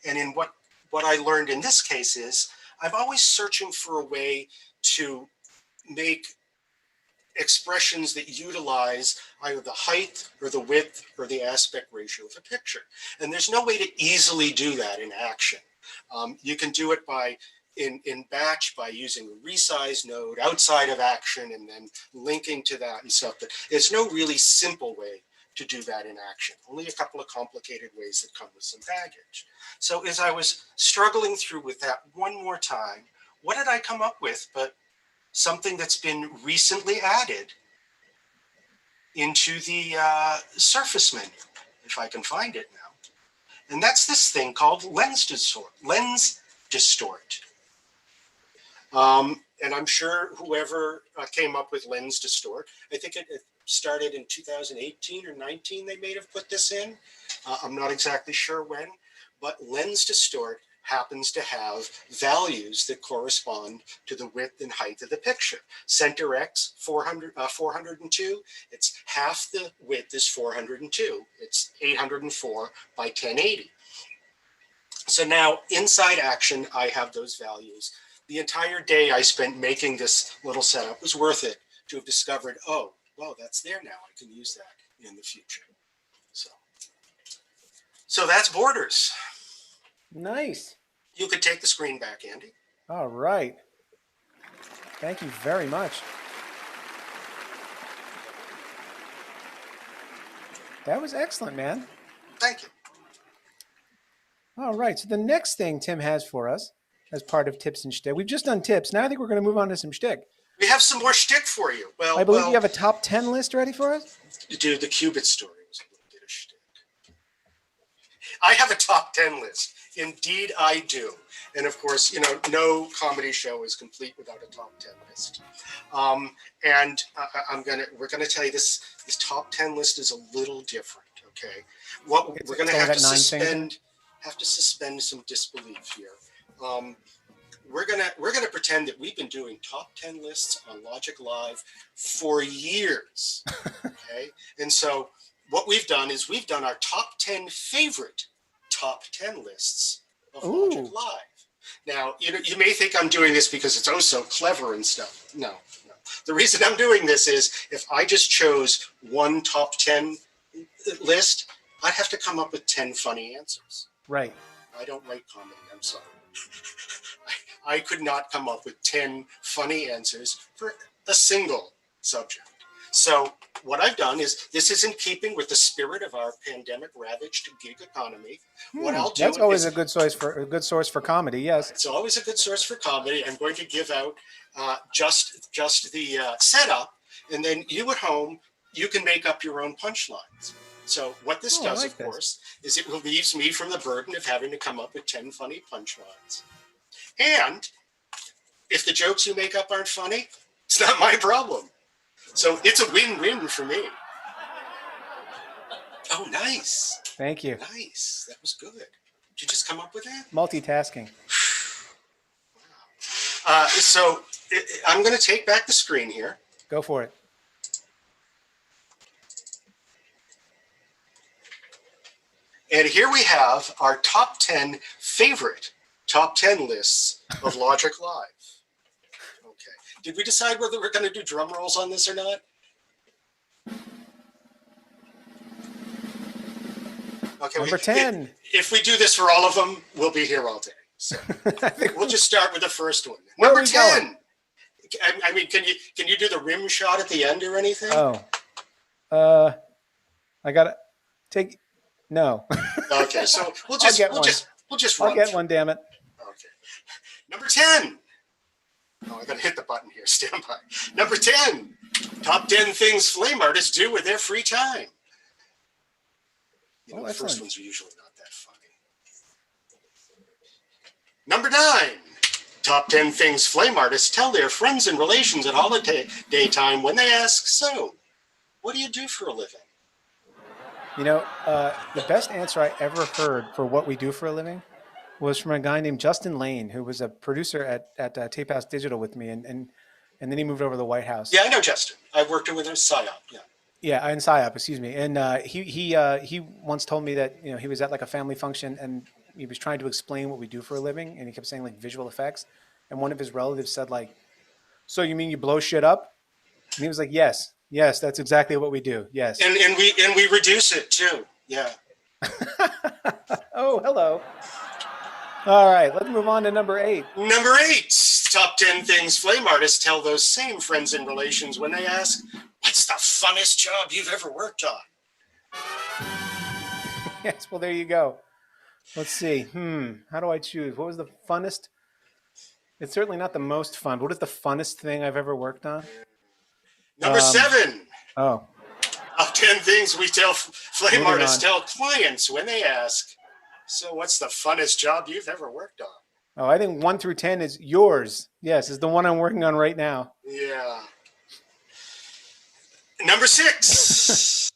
And in what I learned in this case is I'm always searching for a way to make expressions that utilize either the height or the width or the aspect ratio of a picture. And there's no way to easily do that in action. You can do it by in batch by using a resize node outside of action and then linking to that and stuff. But there's no really simple way to do that in action. Only a couple of complicated ways that come with some baggage. So as I was struggling through with that one more time, what did I come up with but something that's been recently added into the surface menu, if I can find it now. And that's this thing called lens distort. And I'm sure whoever came up with lens distort, I think it started in 2018 or 19, they may have put this in. I'm not exactly sure when, but lens distort happens to have values that correspond to the width and height of the picture. Center X, 402, it's half the width is 402. It's 804 by 1080. So now inside action, I have those values. The entire day I spent making this little setup was worth it to have discovered, oh, well, that's there now. I can use that in the future. So that's Borders. Nice. You could take the screen back, Andy. All right. Thank you very much. That was excellent, man. Thank you. All right. So the next thing Tim has for us as part of tips and shtick. We've just done tips. Now I think we're going to move on to some shtick. We have some more shtick for you. Well, I believe you have a top 10 list ready for us? Dude, the Cubit story was a little bit of shtick. I have a top 10 list. Indeed, I do. And of course, you know, no comedy show is complete without a top 10 list. We're gonna tell you this top 10 list is a little different. Okay, we're gonna have to suspend some disbelief here. We're gonna pretend that we've been doing top 10 lists on Logic Live for years. Okay, and so what we've done is we've done our top 10 favorite top 10 lists of Logic Live. Now, you may think I'm doing this because it's oh so clever and stuff. No. The reason I'm doing this is if I just chose one top 10 list, I'd have to come up with 10 funny answers. Right. I don't write comedy, I'm sorry. I could not come up with 10 funny answers for a single subject. So what I've done is, this is in keeping with the spirit of our pandemic-ravaged gig economy. What I'll do that's always a good source for comedy. Yes, it's always a good source for comedy. I'm going to give out just the setup, and then you at home, you can make up your own punchlines. So what this does, of course, is it relieves me from the burden of having to come up with 10 funny punchlines. And if the jokes you make up aren't funny, it's not my problem. So it's a win-win for me. Oh, nice. Thank you. Nice. That was good. Did you just come up with that? Multitasking. Wow. So I'm going to take back the screen here. Go for it. And here we have our top 10 favorite top 10 lists of Logic Live. Okay. Did we decide whether we're going to do drum rolls on this or not? Okay. Number 10. If we do this for all of them, we'll be here all day. So we'll just start with the first one. Where Number 10. Going? I mean, can you do the rim shot at the end or anything? Oh. I got to take... No. Okay, so we'll just run. I'll get one, damn it. Okay. Number 10. Oh, I gotta hit the button here. Stand by. Number 10. Top 10 things flame artists do with their free time. The first ones are usually not that funny. Number 9. Top 10 things flame artists tell their friends and relations at holiday time when they ask, so, what do you do for a living? You know, the best answer I ever heard for what we do for a living was from a guy named Justin Lane, who was a producer at Tape House Digital with me, and then he moved over to the White House. Yeah, I know Justin. I've worked with him as PSYOP. Yeah. Yeah, in PSYOP, excuse me. And he once told me that he was at like a family function and he was trying to explain what we do for a living, and he kept saying like visual effects, and one of his relatives said like, "So you mean you blow shit up?" And he was like, "Yes, yes, that's exactly what we do. Yes." And we reduce it too. Yeah. Oh, hello. All right, let's move on to number 8. Number 8, top 10 things flame artists tell those same friends and relations when they ask, "What's the funnest job you've ever worked on?" Yes, well, there you go. Let's see. How do I choose? What was the funnest? It's certainly not the most fun. What is the funnest thing I've ever worked on? Number 7, Oh, top 10 things we tell flame Moving artists on. tell clients when they ask, "So what's the funnest job you've ever worked on?" oh, I think 1 through 10 is yours. Yes, is the one I'm working on right now. Yeah. Number 6.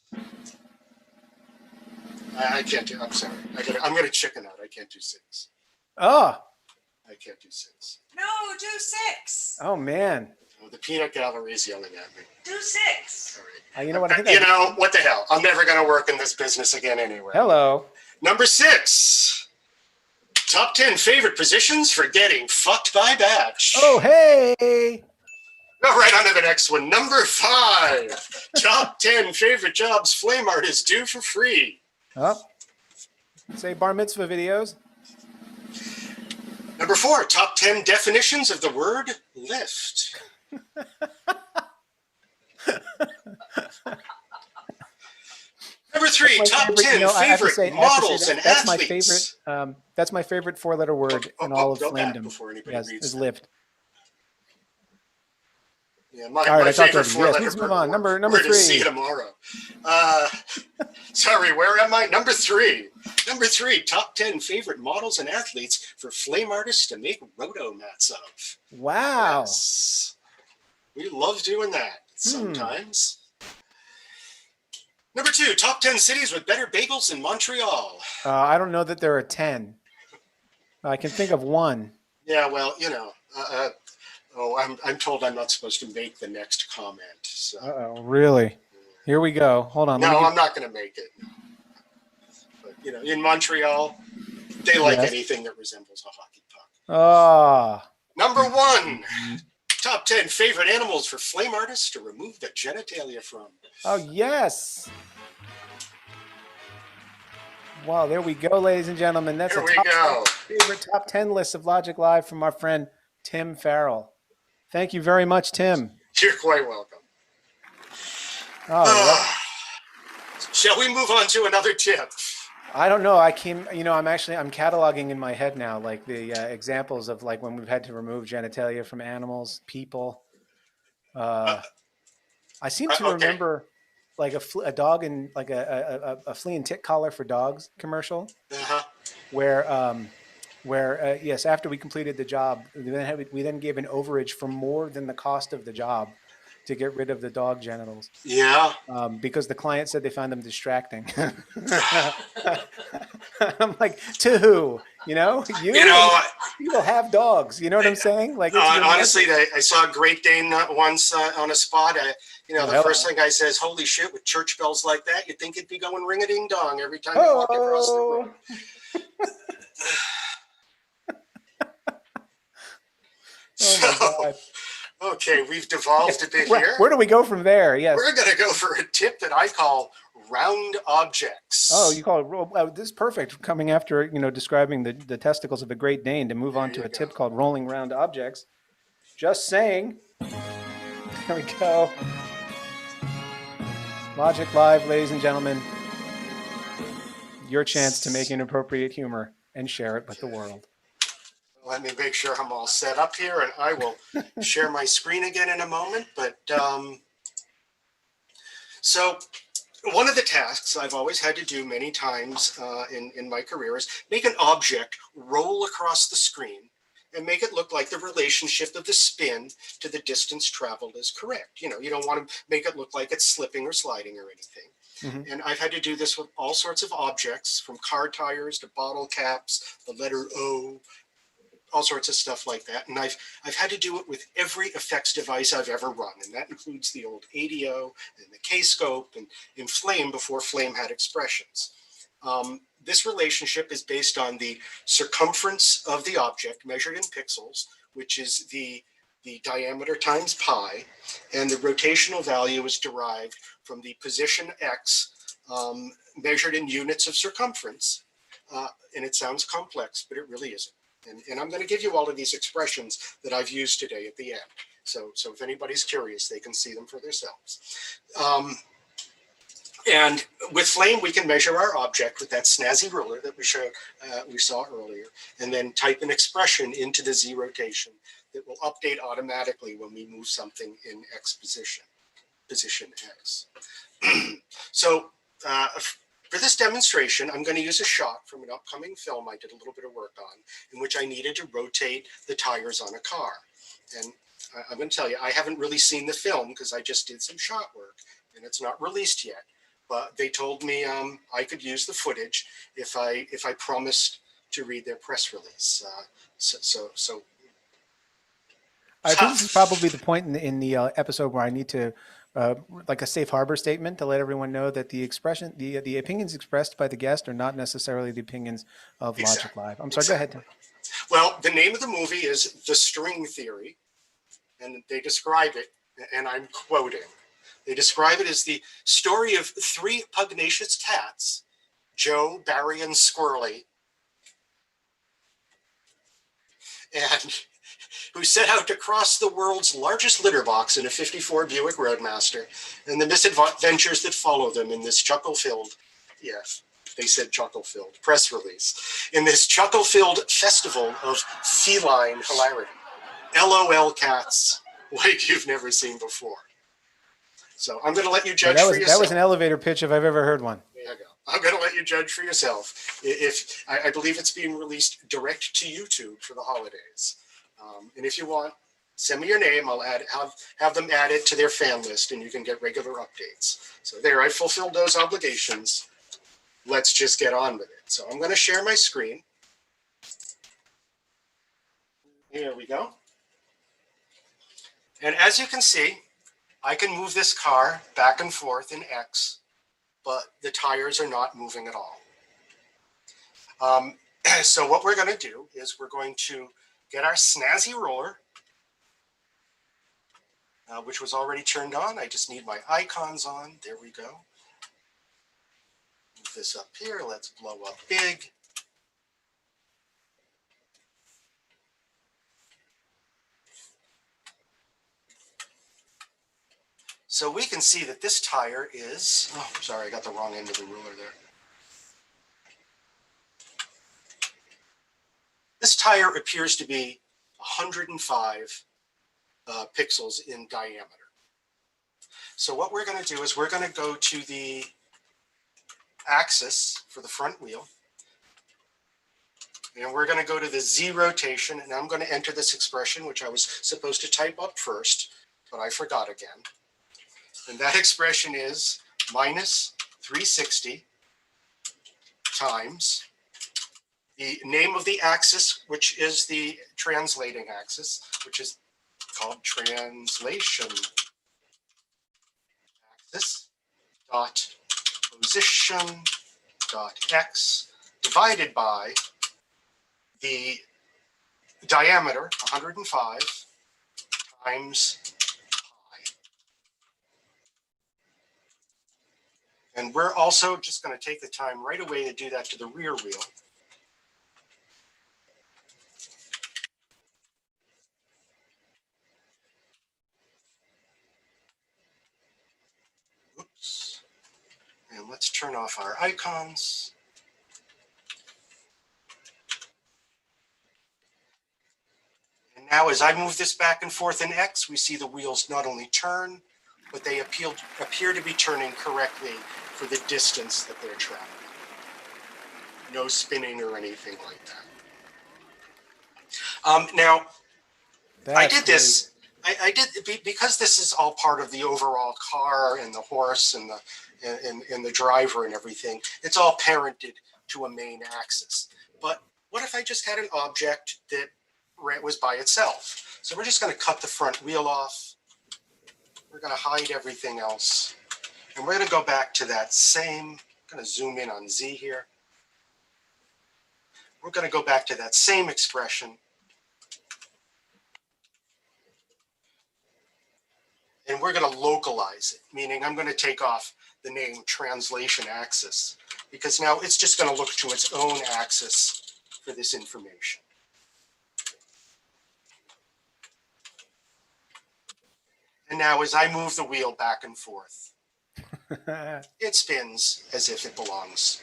I can't do. I'm sorry. I'm gonna chicken out. I can't do 6. Oh, I can't do 6. No, do 6. oh man. Oh, the peanut gallery is yelling at me. Do 6. All right. You know what? I think You know what the hell? I'm never gonna work in this business again anyway. Hello. Number 6. Top 10 favorite positions for getting fucked by batch. Oh, hey. Go right on to the next one. Number 5. Top 10 favorite jobs flame artists do for free. Oh, say bar mitzvah videos. Number 4. Top 10 definitions of the word lift. Number 3. Top 10 I have to favorite say- I have to say models that- and that's my athletes. favorite. That's my favorite 4-letter word in all of Go back flamedom. before anybody Yes, reads is that. lift. Yeah, All my right, I talked favorite over you. Yes, 4-letter let's move word. on. Number We're going to 3. see tomorrow. Sorry, where am I? Number 3. Number 3. Top 10 favorite models and athletes for flame artists to make roto mats of. Wow. Yes. We love doing that sometimes. Number 2. Top 10 cities with better bagels in Montreal. I don't know that there are 10. I can think of one. Yeah, well, you know. I'm told I'm not supposed to make the next comment. So. Uh-oh, really? Here we go. Hold on. No, I'm not going to make it. But, you know, in Montreal, they like Yes. anything that resembles a hockey puck. Ah. Number 1. Top 10 favorite animals for flame artists to remove the genitalia from. Oh, yes. Wow, there we go, ladies and gentlemen. That's Here a we top go. favorite top 10 list of Logic Live from our friend Tim Farrell. Thank you very much, Tim. You're quite welcome. Oh, Shall we move on to another tip? I don't know. I'm cataloging in my head now, like the examples of like when we've had to remove genitalia from animals, people. I seem to okay. remember like a dog and like a flea and tick collar for dogs commercial Uh-huh. where yes, after we completed the job, we then gave an overage for more than the cost of the job to get rid of the dog genitals. Yeah. Because the client said they found them distracting. I'm like, to who? You know, You know, people have dogs. You know what I'm saying? Like, it's honestly, I saw a Great Dane once on a spot. The first thing I says, "Holy shit!" With church bells like that, you'd think it'd be going ring a ding dong every time you walked across the room. Oh my God. Okay, we've devolved a bit here. Where do we go from there? Yes. We're going to go for a tip that I call round objects. Oh, you call it this is perfect. Coming after describing the testicles of a Great Dane to move on to a tip called rolling round objects. Just saying. There we go. Logic Live, ladies and gentlemen. Your chance to make inappropriate humor and share it with the world. Let me make sure I'm all set up here, and I will share my screen again in a moment. But so one of the tasks I've always had to do many times in my career is make an object roll across the screen and make it look like the relationship of the spin to the distance traveled is correct. You know, you don't want to make it look like it's slipping or sliding or anything. Mhm. And I've had to do this with all sorts of objects, from car tires to bottle caps, the letter O, all sorts of stuff like that. And I've had to do it with every effects device I've ever run, and that includes the old ADO and the K-scope and in Flame before Flame had expressions. This relationship is based on the circumference of the object measured in pixels, which is the diameter times pi, and the rotational value is derived from the position x measured in units of circumference. And it sounds complex, but it really isn't. And I'm going to give you all of these expressions that I've used today at the end. So if anybody's curious, they can see them for themselves. And with Flame, we can measure our object with that snazzy ruler that we saw earlier, and then type an expression into the Z rotation that will update automatically when we move something in X position X. So for this demonstration, I'm going to use a shot from an upcoming film I did a little bit of work on, in which I needed to rotate the tires on a car. And I'm going to tell you, I haven't really seen the film because I just did some shot work, and it's not released yet. But they told me I could use the footage if I promised to read their press release. I think this is probably the point in the episode where I need to, like a safe harbor statement to let everyone know that the expression, the opinions expressed by the guest are not necessarily the opinions of Logik Live. I'm sorry, go ahead. Well, the name of the movie is The String Theory, and they describe it, and I'm quoting, they describe it as the story of three pugnacious cats, Joe, Barry, and Squirrely, and who set out to cross the world's largest litter box in a 54 Buick Roadmaster, and the misadventures that follow them in this chuckle-filled, yes, they said chuckle-filled, press release, in this chuckle-filled festival of feline hilarity. LOL cats, like you've never seen before. So I'm going to let you judge for yourself. That was an elevator pitch if I've ever heard one. There you go. I'm going to let you judge for yourself. If I believe it's being released direct to YouTube for the holidays. And if you want, send me your name. I'll have them add it to their fan list, and you can get regular updates. So there, I fulfilled those obligations. Let's just get on with it. So I'm going to share my screen. Here we go. And as you can see, I can move this car back and forth in X, but the tires are not moving at all. So what we're going to do is we're going to get our snazzy roller, which was already turned on. I just need my icons on. There we go. Move this up here. Let's blow up big. So we can see that this tire is, oh, sorry, I got the wrong end of the ruler there. This tire appears to be 105 pixels in diameter. So what we're going to do is we're going to go to the axis for the front wheel. And we're going to go to the Z rotation, and I'm going to enter this expression, which I was supposed to type up first, but I forgot again. And that expression is minus 360 times the name of the axis, which is the translating axis, which is called translation axis, dot position dot x, divided by the diameter, 105, times pi. And we're also just going to take the time right away to do that to the rear wheel. Oops. And let's turn off our icons. And now as I move this back and forth in X, we see the wheels not only turn, but they appear to be turning correctly for the distance that they're traveling. No spinning or anything like that. Now, I did this. I did because this is all part of the overall car and the horse and and the driver and everything. It's all parented to a main axis. But what if I just had an object that was by itself? So we're just going to cut the front wheel off. We're going to hide everything else. And we're going to go back to that same, I'm going to zoom in on Z here. We're going to go back to that same expression. And we're going to localize it, meaning I'm going to take off the name translation axis, because now it's just going to look to its own axis for this information. And now as I move the wheel back and forth, it spins as if it belongs,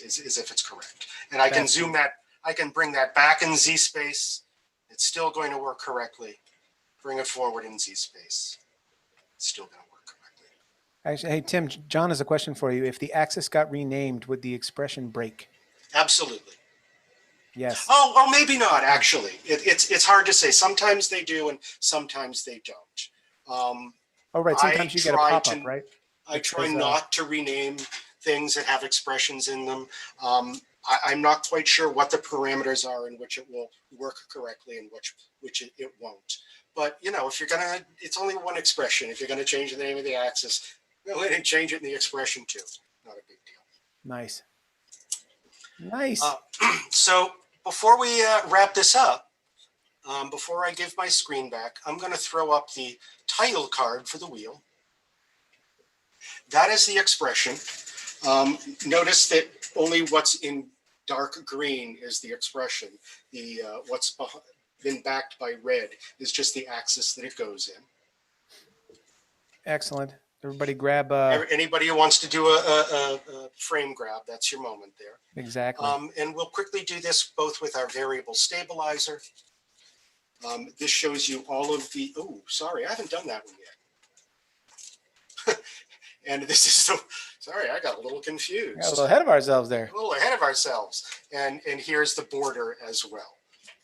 as if it's correct. And I can zoom that, I can bring that back in Z space. It's still going to work correctly. Bring it forward in Z space. It's still going to work correctly. Actually, hey, Tim, John has a question for you. If the axis got renamed, would the expression break? Absolutely. Yes. Oh, maybe not, actually. It's hard to say. Sometimes they do and sometimes they don't. Right. Sometimes you get a pop-up, right? I try not to rename things that have expressions in them. I'm not quite sure what the parameters are in which it will work correctly and which it won't. But, if you're going to, it's only one expression. If you're going to change the name of the axis, go ahead and change it in the expression too. Not a big deal. Nice. Nice. So before we wrap this up, before I give my screen back, I'm going to throw up the title card for the wheel. That is the expression. Notice that only what's in dark green is the expression. The what's been backed by red is just the axis that it goes in. Excellent. Everybody grab... Anybody who wants to do a frame grab, that's your moment there. Exactly. And we'll quickly do this both with our variable stabilizer. This shows you all of the... Oh, sorry, I haven't done that one yet. And this is so... Sorry, I got a little confused. Got a little ahead of ourselves there. A little ahead of ourselves. And here's the border as well.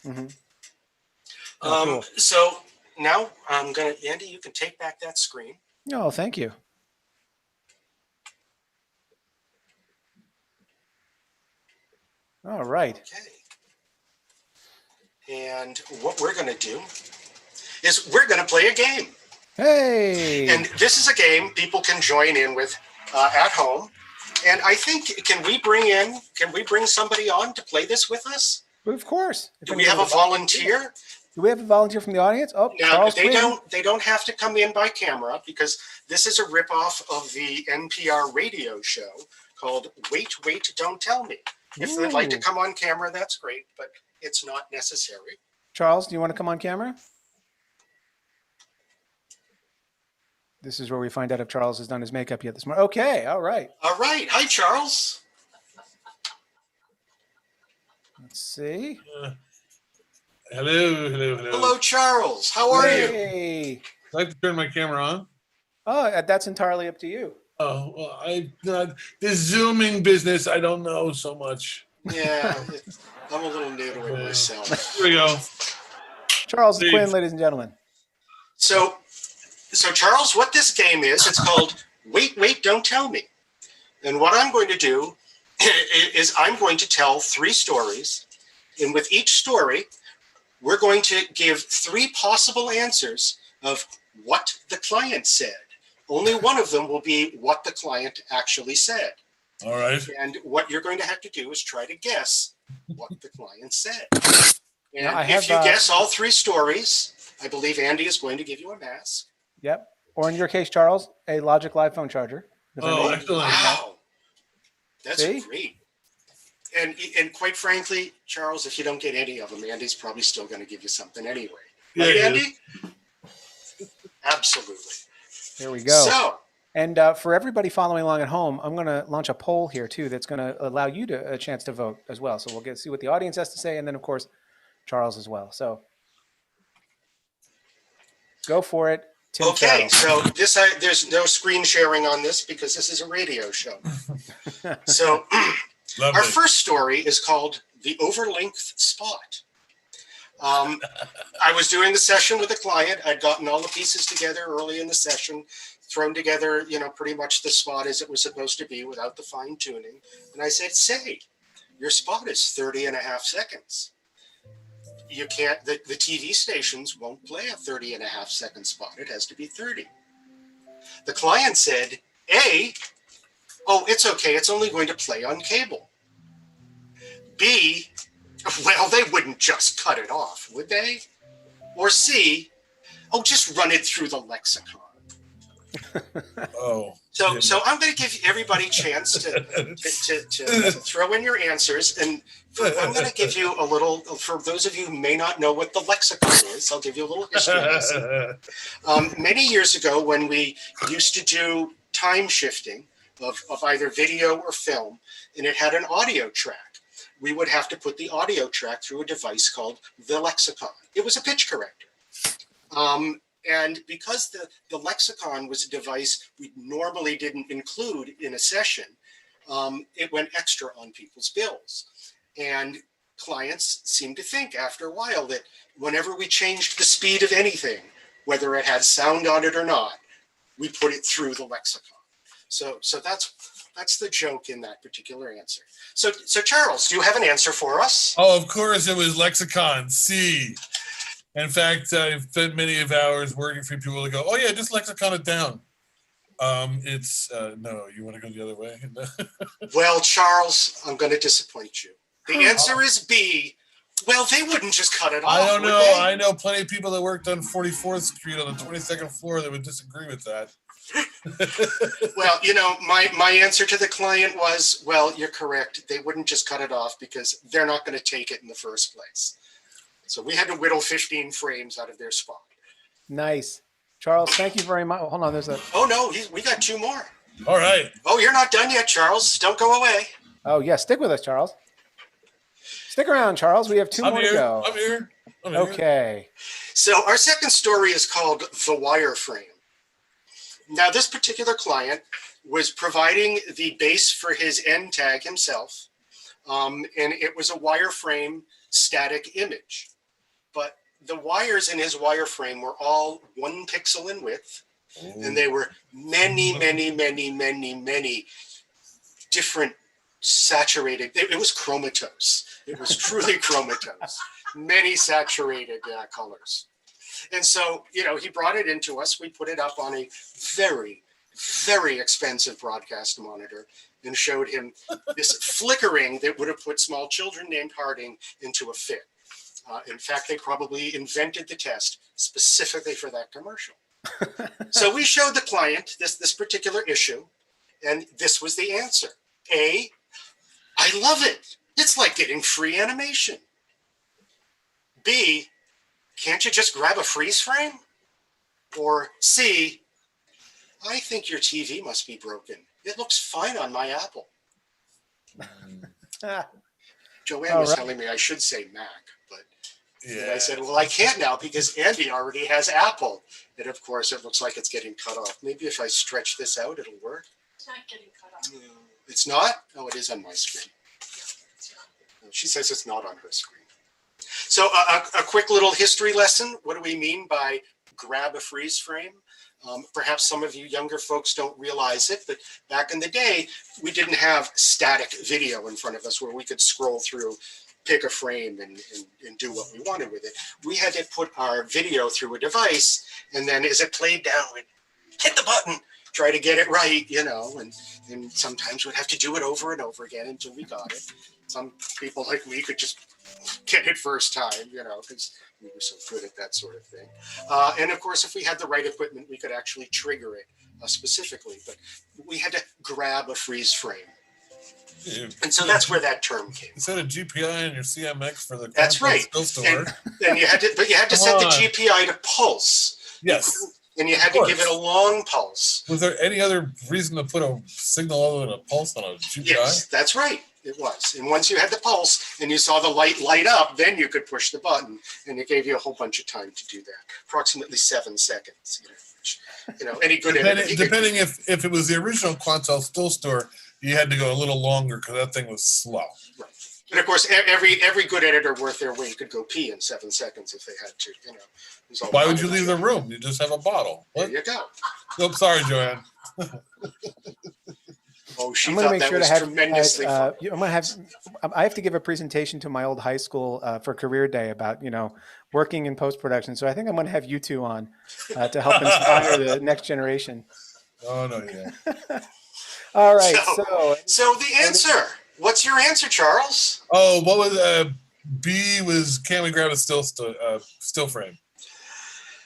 Mm-hmm. Cool. So now I'm going to... Andy, you can take back that screen. Oh, thank you. All right. Okay. And what we're going to do is we're going to play a game. Hey! And this is a game people can join in with at home. And I think, can we bring somebody on to play this with us? Of course. Do we have a volunteer? Do we have a volunteer from the audience? Oh, now, Charles they don't have to come in by camera, because this is a ripoff of the NPR radio show called Wait, Wait, Don't Tell Me. If they'd like to come on camera, that's great, but it's not necessary. Charles, do you want to come on camera? This is where we find out if Charles has done his makeup yet this morning. Okay, all right. All right. Hi, Charles. Let's see. Hello. Hello, Charles. How are you? Hey. I'd like to turn my camera on. Oh, that's entirely up to you. Oh, well, this zooming business, I don't know so much. Yeah, I'm a little new to it myself. Here we go. Charles and Quinn, ladies and gentlemen. So Charles, what this game is, it's called Wait, Wait, Don't Tell Me. And what I'm going to do is I'm going to tell 3 stories. And with each story, we're going to give 3 possible answers of what the client said. Only one of them will be what the client actually said. All right. And what you're going to have to do is try to guess what the client said. And if you guess all 3 stories, I believe Andy is going to give you a mask. Yep. Or in your case, Charles, a Logik Live phone charger. Oh, excellent. Wow. That's great. And quite frankly, Charles, if you don't get any of them, Andy's probably still going to give you something anyway. Right, Andy? Absolutely. There we go. So, and for everybody following along at home, I'm going to launch a poll here too that's going to allow you a chance to vote as well. So we'll see what the audience has to say, and then of course Charles as well. So go for it. Tim okay, Farrell. so there's no screen sharing on this because this is a radio show. So our first story is called The Overlength Spot. I was doing the session with a client. I'd gotten all the pieces together early in the session, thrown together, pretty much the spot as it was supposed to be without the fine tuning. And I said, say, your spot is 30.5 seconds. You can't, the TV stations won't play a 30.5 second spot. It has to be 30. The client said, A, oh, it's okay. It's only going to play on cable. B, well, they wouldn't just cut it off, would they? Or C, oh, just run it through the lexicon. Oh. So I'm going to give everybody a chance to throw in your answers, and I'm going to give you a little. For those of you who may not know what the lexicon is, I'll give you a little history lesson. Many years ago, when we used to do time shifting of either video or film, and it had an audio track, we would have to put the audio track through a device called the lexicon. It was a pitch corrector. And because the lexicon was a device we normally didn't include in a session, it went extra on people's bills. And clients seemed to think after a while that whenever we changed the speed of anything, whether it had sound on it or not, we put it through the lexicon. So that's the joke in that particular answer. So Charles, do you have an answer for us? Oh, of course, it was lexicon, C. In fact, I've spent many of hours working for people to go, oh yeah, just lexicon it down. It's no, you want to go the other way? Well, Charles, I'm going to disappoint you. The answer is B. Well, they wouldn't just cut it off. I don't would know. they? I know plenty of people that worked on 44th Street on the 22nd floor that would disagree with that. Well, my answer to the client was, well, you're correct. They wouldn't just cut it off because they're not going to take it in the first place. So we had to whittle 15 frames out of their spot. Nice. Charles, thank you very much. Hold on, there's a... Oh, no, we got 2 more. All right. Oh, you're not done yet, Charles. Don't go away. Oh, yeah, stick with us, Charles. Stick around, Charles. We have 2 more to go. I'm here. Okay. So our second story is called The Wireframe. Now, this particular client was providing the base for his end tag himself, and it was a wireframe static image. But the wires in his wireframe were all 1 pixel in width, and they were many different saturated. It was chromatose. It was truly chromatose. Many saturated colors. And so, he brought it into us. We put it up on a very, very expensive broadcast monitor and showed him this flickering that would have put small children named Harding into a fit. In fact, they probably invented the test specifically for that commercial. So we showed the client this particular issue, and this was the answer. A, I love it. It's like getting free animation. B, can't you just grab a freeze frame? Or C, I think your TV must be broken. It looks fine on my Apple. Joanne was telling me I should say Mac, but I said, well, I can't now because Andy already has Apple. And of course, it looks like it's getting cut off. Maybe if I stretch this out, it'll work. It's not getting cut off. No, it's not? Oh, it is on my screen. She says it's not on her screen. So a quick little history lesson. What do we mean by grab a freeze frame? Perhaps some of you younger folks don't realize it, but back in the day, we didn't have static video in front of us where we could scroll through, pick a frame and do what we wanted with it. We had to put our video through a device, and then as it played down, we'd hit the button, try to get it right, and sometimes we'd have to do it over and over again until we got it. Some people like me could just get it first time, because we were so good at that sort of thing. And of course, if we had the right equipment, we could actually trigger it specifically, but we had to grab a freeze frame. And so that's where that term came. Instead of GPI on your CMX for the that's right. And you had to set the GPI to pulse. Yes. And you had to give it a long pulse. Was there any other reason to put a signal other than a pulse on a GPI? Yes, that's right. It was. And once you had the pulse and you saw the light up, then you could push the button. And it gave you a whole bunch of time to do that. Approximately 7 seconds. Any good depending if it was the original Quantel still store, you had to go a little longer because that thing was slow. Right. And of course, every good editor worth their weight could go pee in 7 seconds if they had to. You know, it was all Why would about you leave the room? You just have a bottle. There What? you go. Nope, sorry, Joanne. Oh, she I'm going to thought make that sure to was have. tremendously fun. I'm going to have. I have to give a presentation to my old high school for career day about working in post production. So I think I'm going to have you two on to help inspire the next generation. Oh no, yeah. All right. So the answer. What's your answer, Charles? Oh, what was B was? Can we grab a still frame?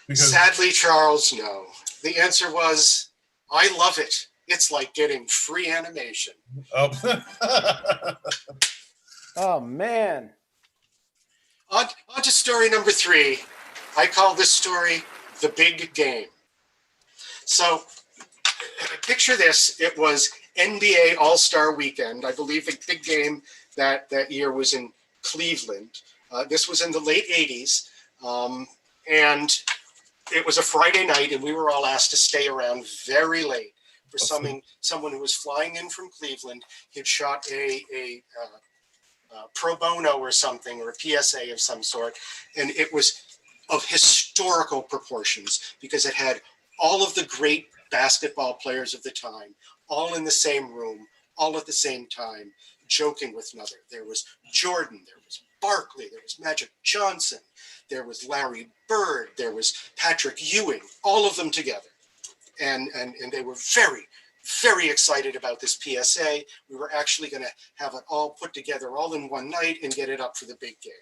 Because Sadly, Charles, no. The answer was, I love it. It's like getting free animation. oh. oh man. On to story number 3. I call this story The Big Game. So picture this. It was NBA All-Star Weekend. I believe the big game that year was in Cleveland. This was in the late 80s. And it was a Friday night, and we were all asked to stay around very late for someone who was flying in from Cleveland. He'd shot a pro bono or something, or a PSA of some sort, and it was of historical proportions because it had all of the great basketball players of the time, all in the same room, all at the same time, joking with another. There was Jordan, there was Barkley, there was Magic Johnson, there was Larry Bird, there was Patrick Ewing, all of them together. And they were very, very excited about this PSA. We were actually going to have it all put together all in one night and get it up for the big game.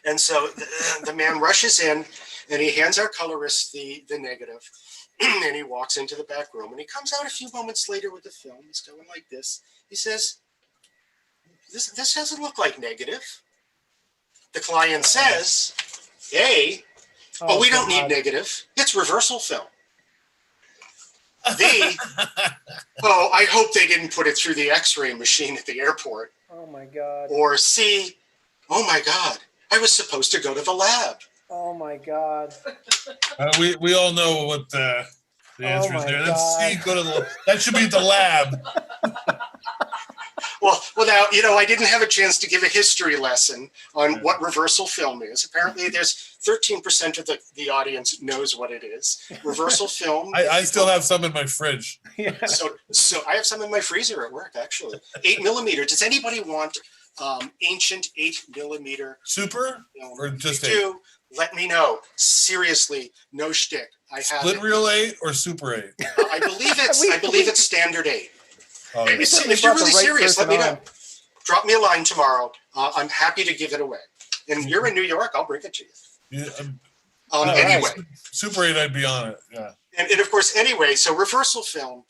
And so the man rushes in and he hands our colorist the negative and he walks into the back room and he comes out a few moments later with the film. He's going like this. He says, this doesn't look like negative. The client says, A, but we don't need negative. It's reversal film. B, oh, I hope they didn't put it through the X-ray machine at the airport. Oh my God. Or C, oh my God, I was supposed to go to the lab. Oh my God. We all know what the answer is there. That's C. God. That should be the lab. Well, now, I didn't have a chance to give a history lesson on what reversal film is. Apparently, there's 13% of the audience knows what it is. Reversal film. I still have some in my fridge. Yeah. So I have some in my freezer at work, actually. 8mm. Does anybody want ancient 8mm? Super? Or just 8? Do, let me know. Seriously, no shtick. I have Split reel 8 or Super 8? I believe it's standard 8. Oh, yeah. If you're really serious, let me know. Drop me a line tomorrow. I'm happy to give it away. And you're in New York, I'll bring it to you. Yeah, anyway. Super 8, I'd be on it. Yeah. And of course, anyway, so reversal film,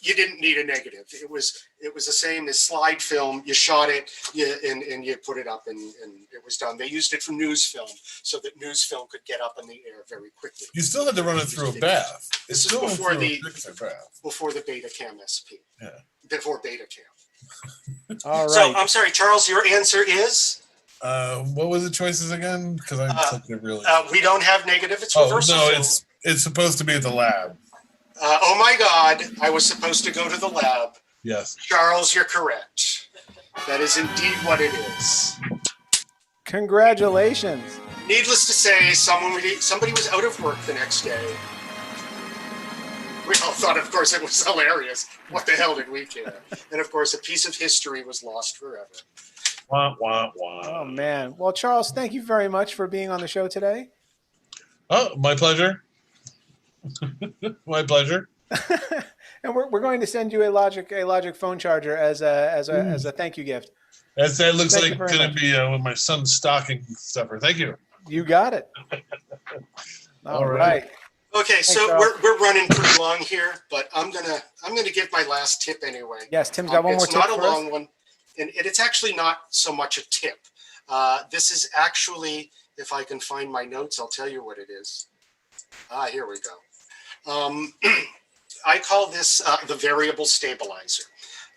you didn't need a negative. It was the same as slide film. You shot it, and you put it up, and it was done. They used it for news film, so that news film could get up in the air very quickly. You still had to run it through a bath. This is before the Betacam SP. Yeah. Before Betacam. All right. So I'm sorry, Charles. Your answer is. What was the choices again? Because I took it really. We don't have negative. It's reversal film. It's supposed to be at the lab. Oh my God! I was supposed to go to the lab. Yes. Charles, you're correct. That is indeed what it is. Congratulations. Needless to say, somebody was out of work the next day. We all thought, of course, it was hilarious. What the hell did we care? And of course, a piece of history was lost forever. Wah, wah, wah. Oh man. Well, Charles, thank you very much for being on the show today. Oh, my pleasure. My pleasure. And we're going to send you a Logik phone charger as a thank you gift. That looks Thank like going to be with my son's stocking stuffer. Thank you. You got it. All right. Okay, so Charles. we're running pretty long here, but I'm gonna give my last tip anyway. Yes, Tim's got one more tip. It's not a for long us. one, and it's actually not so much a tip. This is actually, if I can find my notes, I'll tell you what it is. Here we go. I call this the variable stabilizer.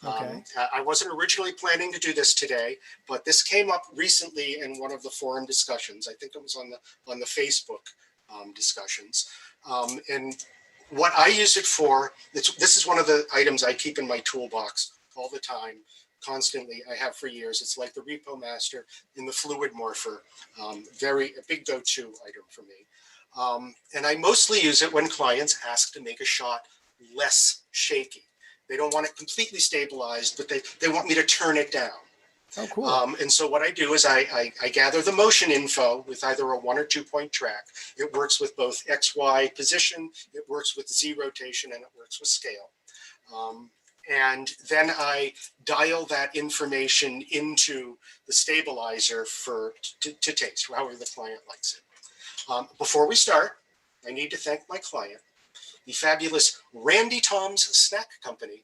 Okay. I wasn't originally planning to do this today, but this came up recently in one of the forum discussions. I think it was on the Facebook discussions. And what I use it for, this is one of the items I keep in my toolbox all the time. constantly. I have for years. It's like the Repo Master in the Fluid Morpher. A big go-to item for me. And I mostly use it when clients ask to make a shot less shaky. They don't want it completely stabilized, but they want me to turn it down. Oh, cool. And so what I do is I gather the motion info with either a 1 or 2 point track. It works with both XY position, it works with Z rotation, and it works with scale. And then I dial that information into the stabilizer to taste, however the client likes it. Before we start, I need to thank my client, the fabulous Randy Tom's Snack Company,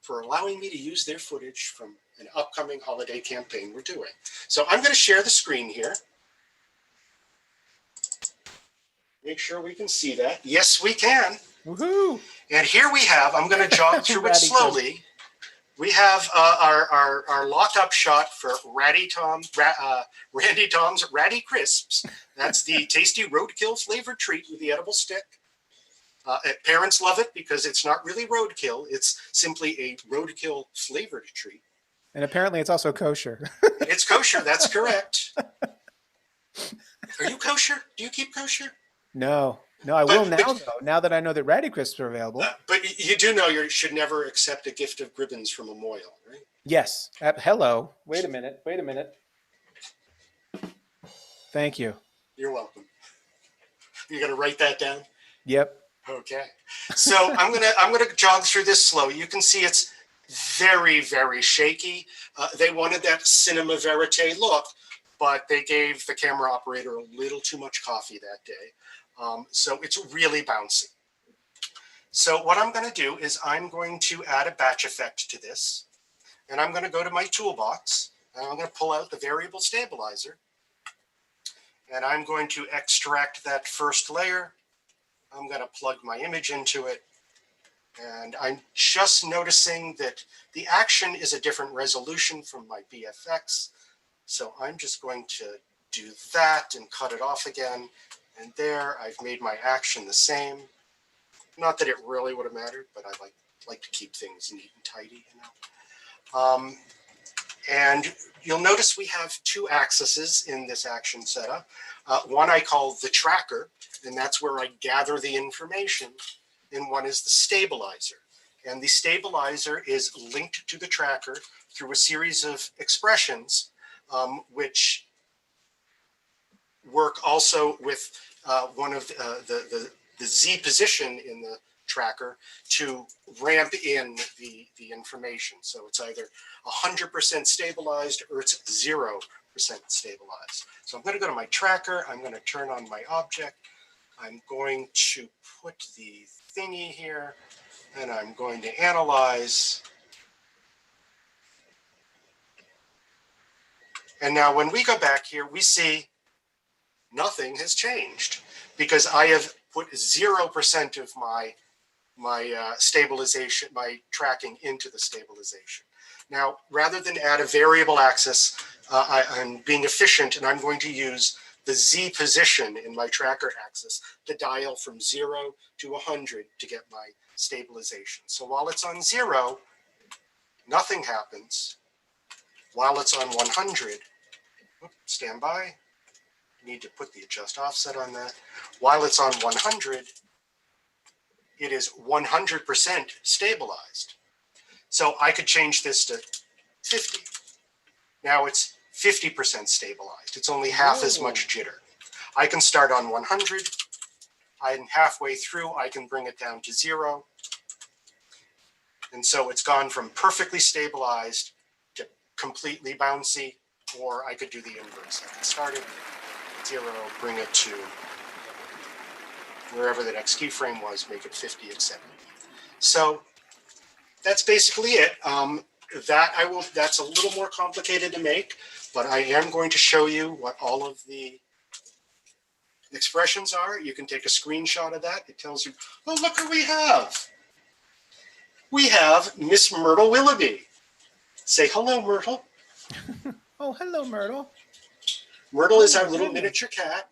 for allowing me to use their footage from an upcoming holiday campaign we're doing. So I'm going to share the screen here. Make sure we can see that. Yes, we can. Woohoo! And here we have, I'm going to jog through it slowly. We have our lock-up shot for Randy Tom's Ratty Crisps. That's the tasty roadkill flavored treat with the edible stick. Parents love it because it's not really roadkill. It's simply a roadkill flavored treat. And apparently it's also kosher. It's kosher. That's correct. Are you kosher? Do you keep kosher? No, I will now, though, now that I know that Ratty Crisps are available. But you do know you should never accept a gift of Gribbons from a Moyle, right? Yes. Hello. Wait a minute. Thank you. You're welcome. You're going to write that down? Yep. Okay. So I'm gonna jog through this slow. You can see it's very, very shaky. They wanted that cinema verite look, but they gave the camera operator a little too much coffee that day. So it's really bouncy. So what I'm going to do is I'm going to add a batch effect to this. And I'm going to go to my toolbox. And I'm going to pull out the variable stabilizer. And I'm going to extract that first layer. I'm going to plug my image into it. And I'm just noticing that the action is a different resolution from my BFX. So I'm just going to do that and cut it off again. And there, I've made my action the same. Not that it really would have mattered, but I like to keep things neat and tidy, you know. And you'll notice we have two axes in this action setup. One I call the tracker, and that's where I gather the information. And one is the stabilizer. And the stabilizer is linked to the tracker through a series of expressions, which work also with one of the Z position in the tracker to ramp in the information. So it's either 100% stabilized or it's 0% stabilized. So I'm going to go to my tracker. I'm going to turn on my object. I'm going to put the thingy here and I'm going to analyze. And now when we go back here, we see nothing has changed because I have put 0% of my stabilization, my tracking into the stabilization. Now, rather than add a variable axis, I'm being efficient and I'm going to use the Z position in my tracker axis to dial from 0 to 100 to get my stabilization. So while it's on 0, nothing happens. While it's on 100, stand by. Need to put the adjust offset on that. While it's on 100, it is 100% stabilized. So I could change this to 50. Now it's 50% stabilized. It's only half as much jitter. I can start on 100. I'm halfway through. I can bring it down to 0. And so it's gone from perfectly stabilized to completely bouncy, or I could do the inverse. I can start it at 0, bring it to wherever the next keyframe was, make it 50 at 70. So that's basically it. That's a little more complicated to make, but I am going to show you what all of the expressions are. You can take a screenshot of that. It tells you, oh, look what we have. We have Miss Myrtle Willoughby. Say hello, Myrtle. Oh, hello, Myrtle. Myrtle is our little miniature cat,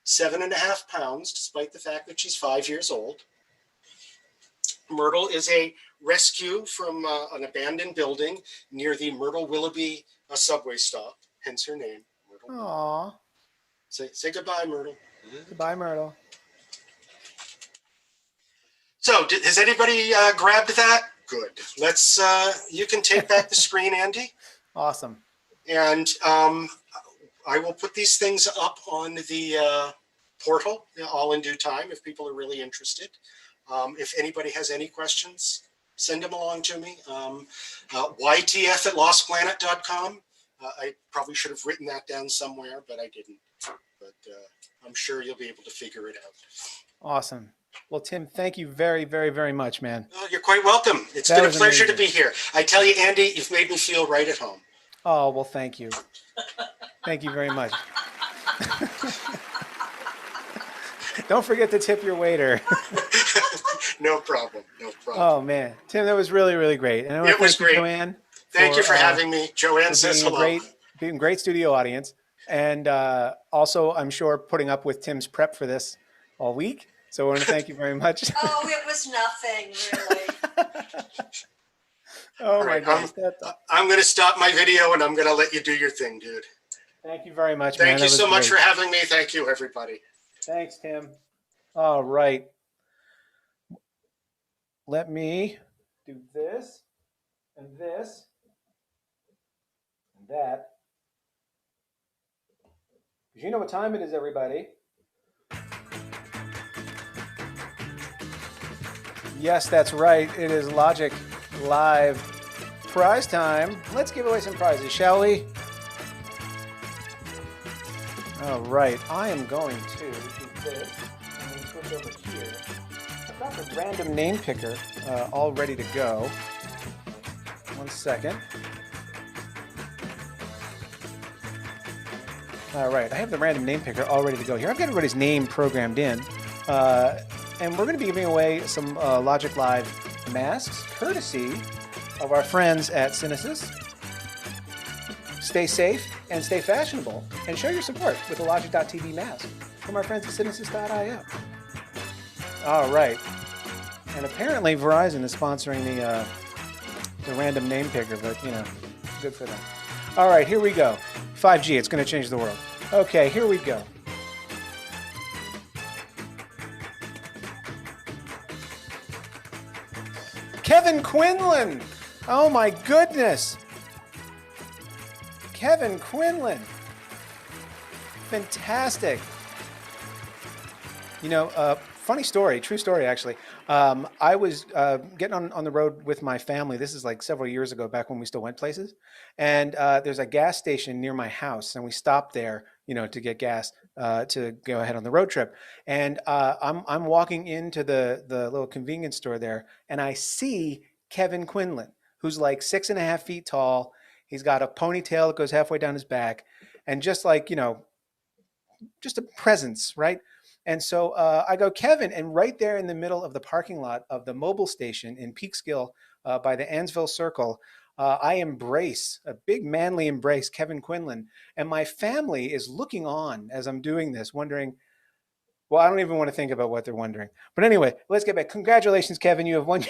7.5 pounds, despite the fact that she's 5 years old. Myrtle is a rescue from an abandoned building near the Myrtle Willoughby subway stop, hence her name. Myrtle. Aw. Say goodbye, Myrtle. Goodbye, Myrtle. So, has anybody grabbed that? Good. Let's. You can take back the screen, Andy, Awesome. and I will put these things up on the portal all in due time if people are really interested. If anybody has any questions, send them along to me. YTF@lostplanet.com. I probably should have written that down somewhere, but I didn't. But I'm sure you'll be able to figure it out. Awesome. Well, Tim, thank you very, very, very much, man. Oh, you're quite welcome. It's been a pleasure to be here. I tell you, Andy, you've made me feel right at home. Oh, well, thank you. Thank you very much. Don't forget to tip your waiter. No problem. No problem. Oh, man. Tim, that was really, really great. And I want It to was thank you, great. Joanne. Thank you for having me. Joanne says hello. Being a great studio audience. And also, I'm sure, putting up with Tim's prep for this all week. So I want to thank you very much. Oh, it was nothing, really. Oh, Right, my goodness. I'm going to stop my video and I'm going to let you do your thing, dude. Thank you very much, man. Thank you That was so much great. for having me. Thank you, everybody. Thanks, Tim. All right. Let me do this and this and that. Because you know what time it is, everybody. Yes, that's right. It is Logik Live prize time. Let's give away some prizes, shall we? All right. I am going to do this and then switch over here. I've got the random name picker all ready to go. 1 second. All right. I have the random name picker all ready to go here. I've got everybody's name programmed in. And we're going to be giving away some Logik Live masks, courtesy of our friends at Synesys. Stay safe and stay fashionable, and show your support with a Logik.tv mask from our friends at Synesys.io. All right. And apparently Verizon is sponsoring the random name picker, but, you know, good for them. All right, here we go. 5G, it's going to change the world. Okay, here we go. Kevin Quinlan. Oh my goodness. Kevin Quinlan. Fantastic. You know, funny story, true story actually. I was getting on the road with my family. This is like several years ago, back when we still went places. And there's a gas station near my house, and we stopped there, you know, to get gas to go ahead on the road trip. And I'm walking into the little convenience store there, and I see Kevin Quinlan, who's like 6.5 feet tall. He's got a ponytail that goes halfway down his back, and just like, you know, just a presence, right? And so I go, Kevin, and right there in the middle of the parking lot of the mobile station in Peekskill by the Ansville Circle, I embrace, a big manly embrace, Kevin Quinlan. And my family is looking on as I'm doing this, wondering, well, I don't even want to think about what they're wondering. But anyway, let's get back. Congratulations, Kevin. You have won,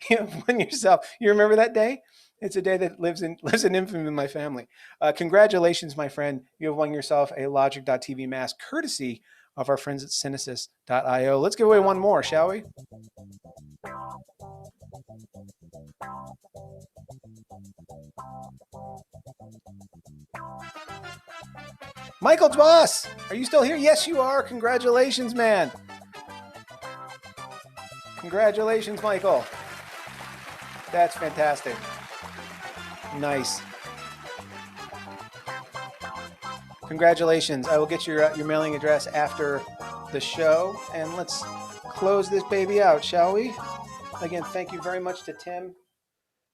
you have won yourself. You remember that day? It's a day that lives in infamy in my family. Congratulations, my friend. You have won yourself a Logik.tv mask, courtesy of our friends at Synesys.io. Let's give away one more, shall we? Michael Dwass, are you still here? Yes, you are. Congratulations, man. Congratulations, Michael. That's fantastic. Nice. Congratulations. I will get your mailing address after the show. And let's close this baby out, shall we? Again, thank you very much to Tim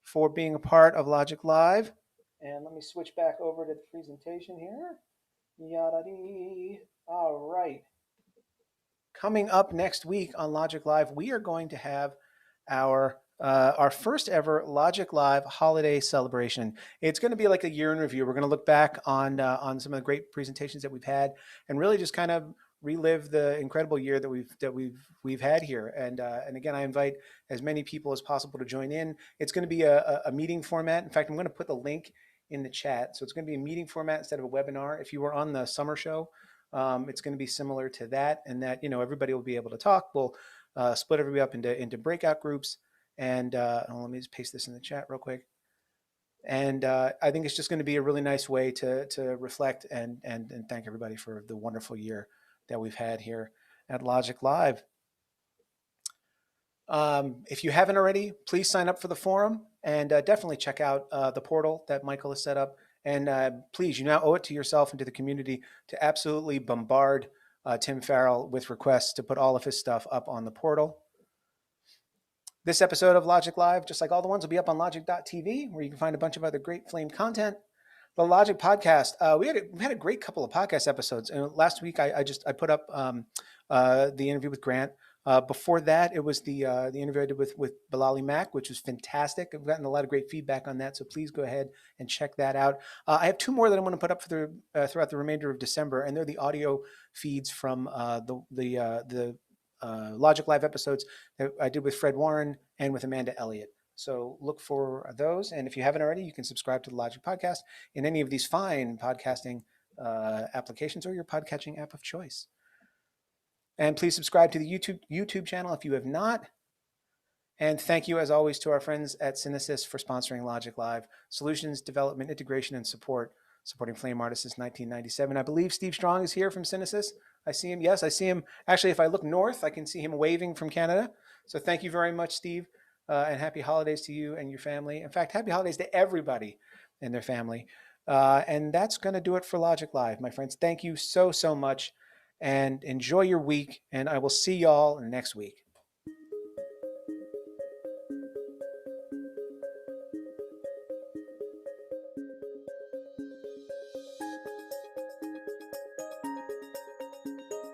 for being a part of Logik Live. And let me switch back over to the presentation here. Yada-dee. All right. Coming up next week on Logik Live, we are going to have our first ever Logik Live holiday celebration. It's going to be like a year in review. We're going to look back on some of the great presentations that we've had, and really just kind of relive the incredible year that we've had here. And again, I invite as many people as possible to join in. It's going to be a meeting format. In fact, I'm going to put the link in the chat. So it's going to be a meeting format instead of a webinar. If you were on the summer show, it's going to be similar to that, and that, you know, everybody will be able to talk. We'll split everybody up into breakout groups. And let me just paste this in the chat real quick. And I think it's just going to be a really nice way to reflect and thank everybody for the wonderful year that we've had here at Logik Live. If you haven't already, please sign up for the forum and definitely check out the portal that Michael has set up. And please, you now owe it to yourself and to the community to absolutely bombard Tim Farrell with requests to put all of his stuff up on the portal. This episode of Logik Live, just like all the ones, will be up on Logik.tv, where you can find a bunch of other great Flame content. The Logik podcast, we had a great couple of podcast episodes. And last week, I put up the interview with Grant. Before that, it was the interview I did with Bilali Mack, which was fantastic. I've gotten a lot of great feedback on that, so please go ahead and check that out. I have 2 more that I'm going to put up for throughout the remainder of December, and they're the audio feeds from the Logik Live episodes that I did with Fred Warren and with Amanda Elliott. So look for those. And if you haven't already, you can subscribe to the Logik podcast in any of these fine podcasting applications or your podcatching app of choice. And please subscribe to the YouTube channel if you have not. And thank you, as always, to our friends at Synesys for sponsoring Logik Live. Solutions, development, integration, and support. Supporting Flame artists since 1997. I believe Steve Strong is here from Synesys. I see him. Yes, I see him. Actually, if I look north, I can see him waving from Canada. So thank you very much, Steve. And happy holidays to you and your family. In fact, happy holidays to everybody and their family. And that's going to do it for Logik Live, my friends. Thank you so much. And enjoy your week. And I will see y'all next week.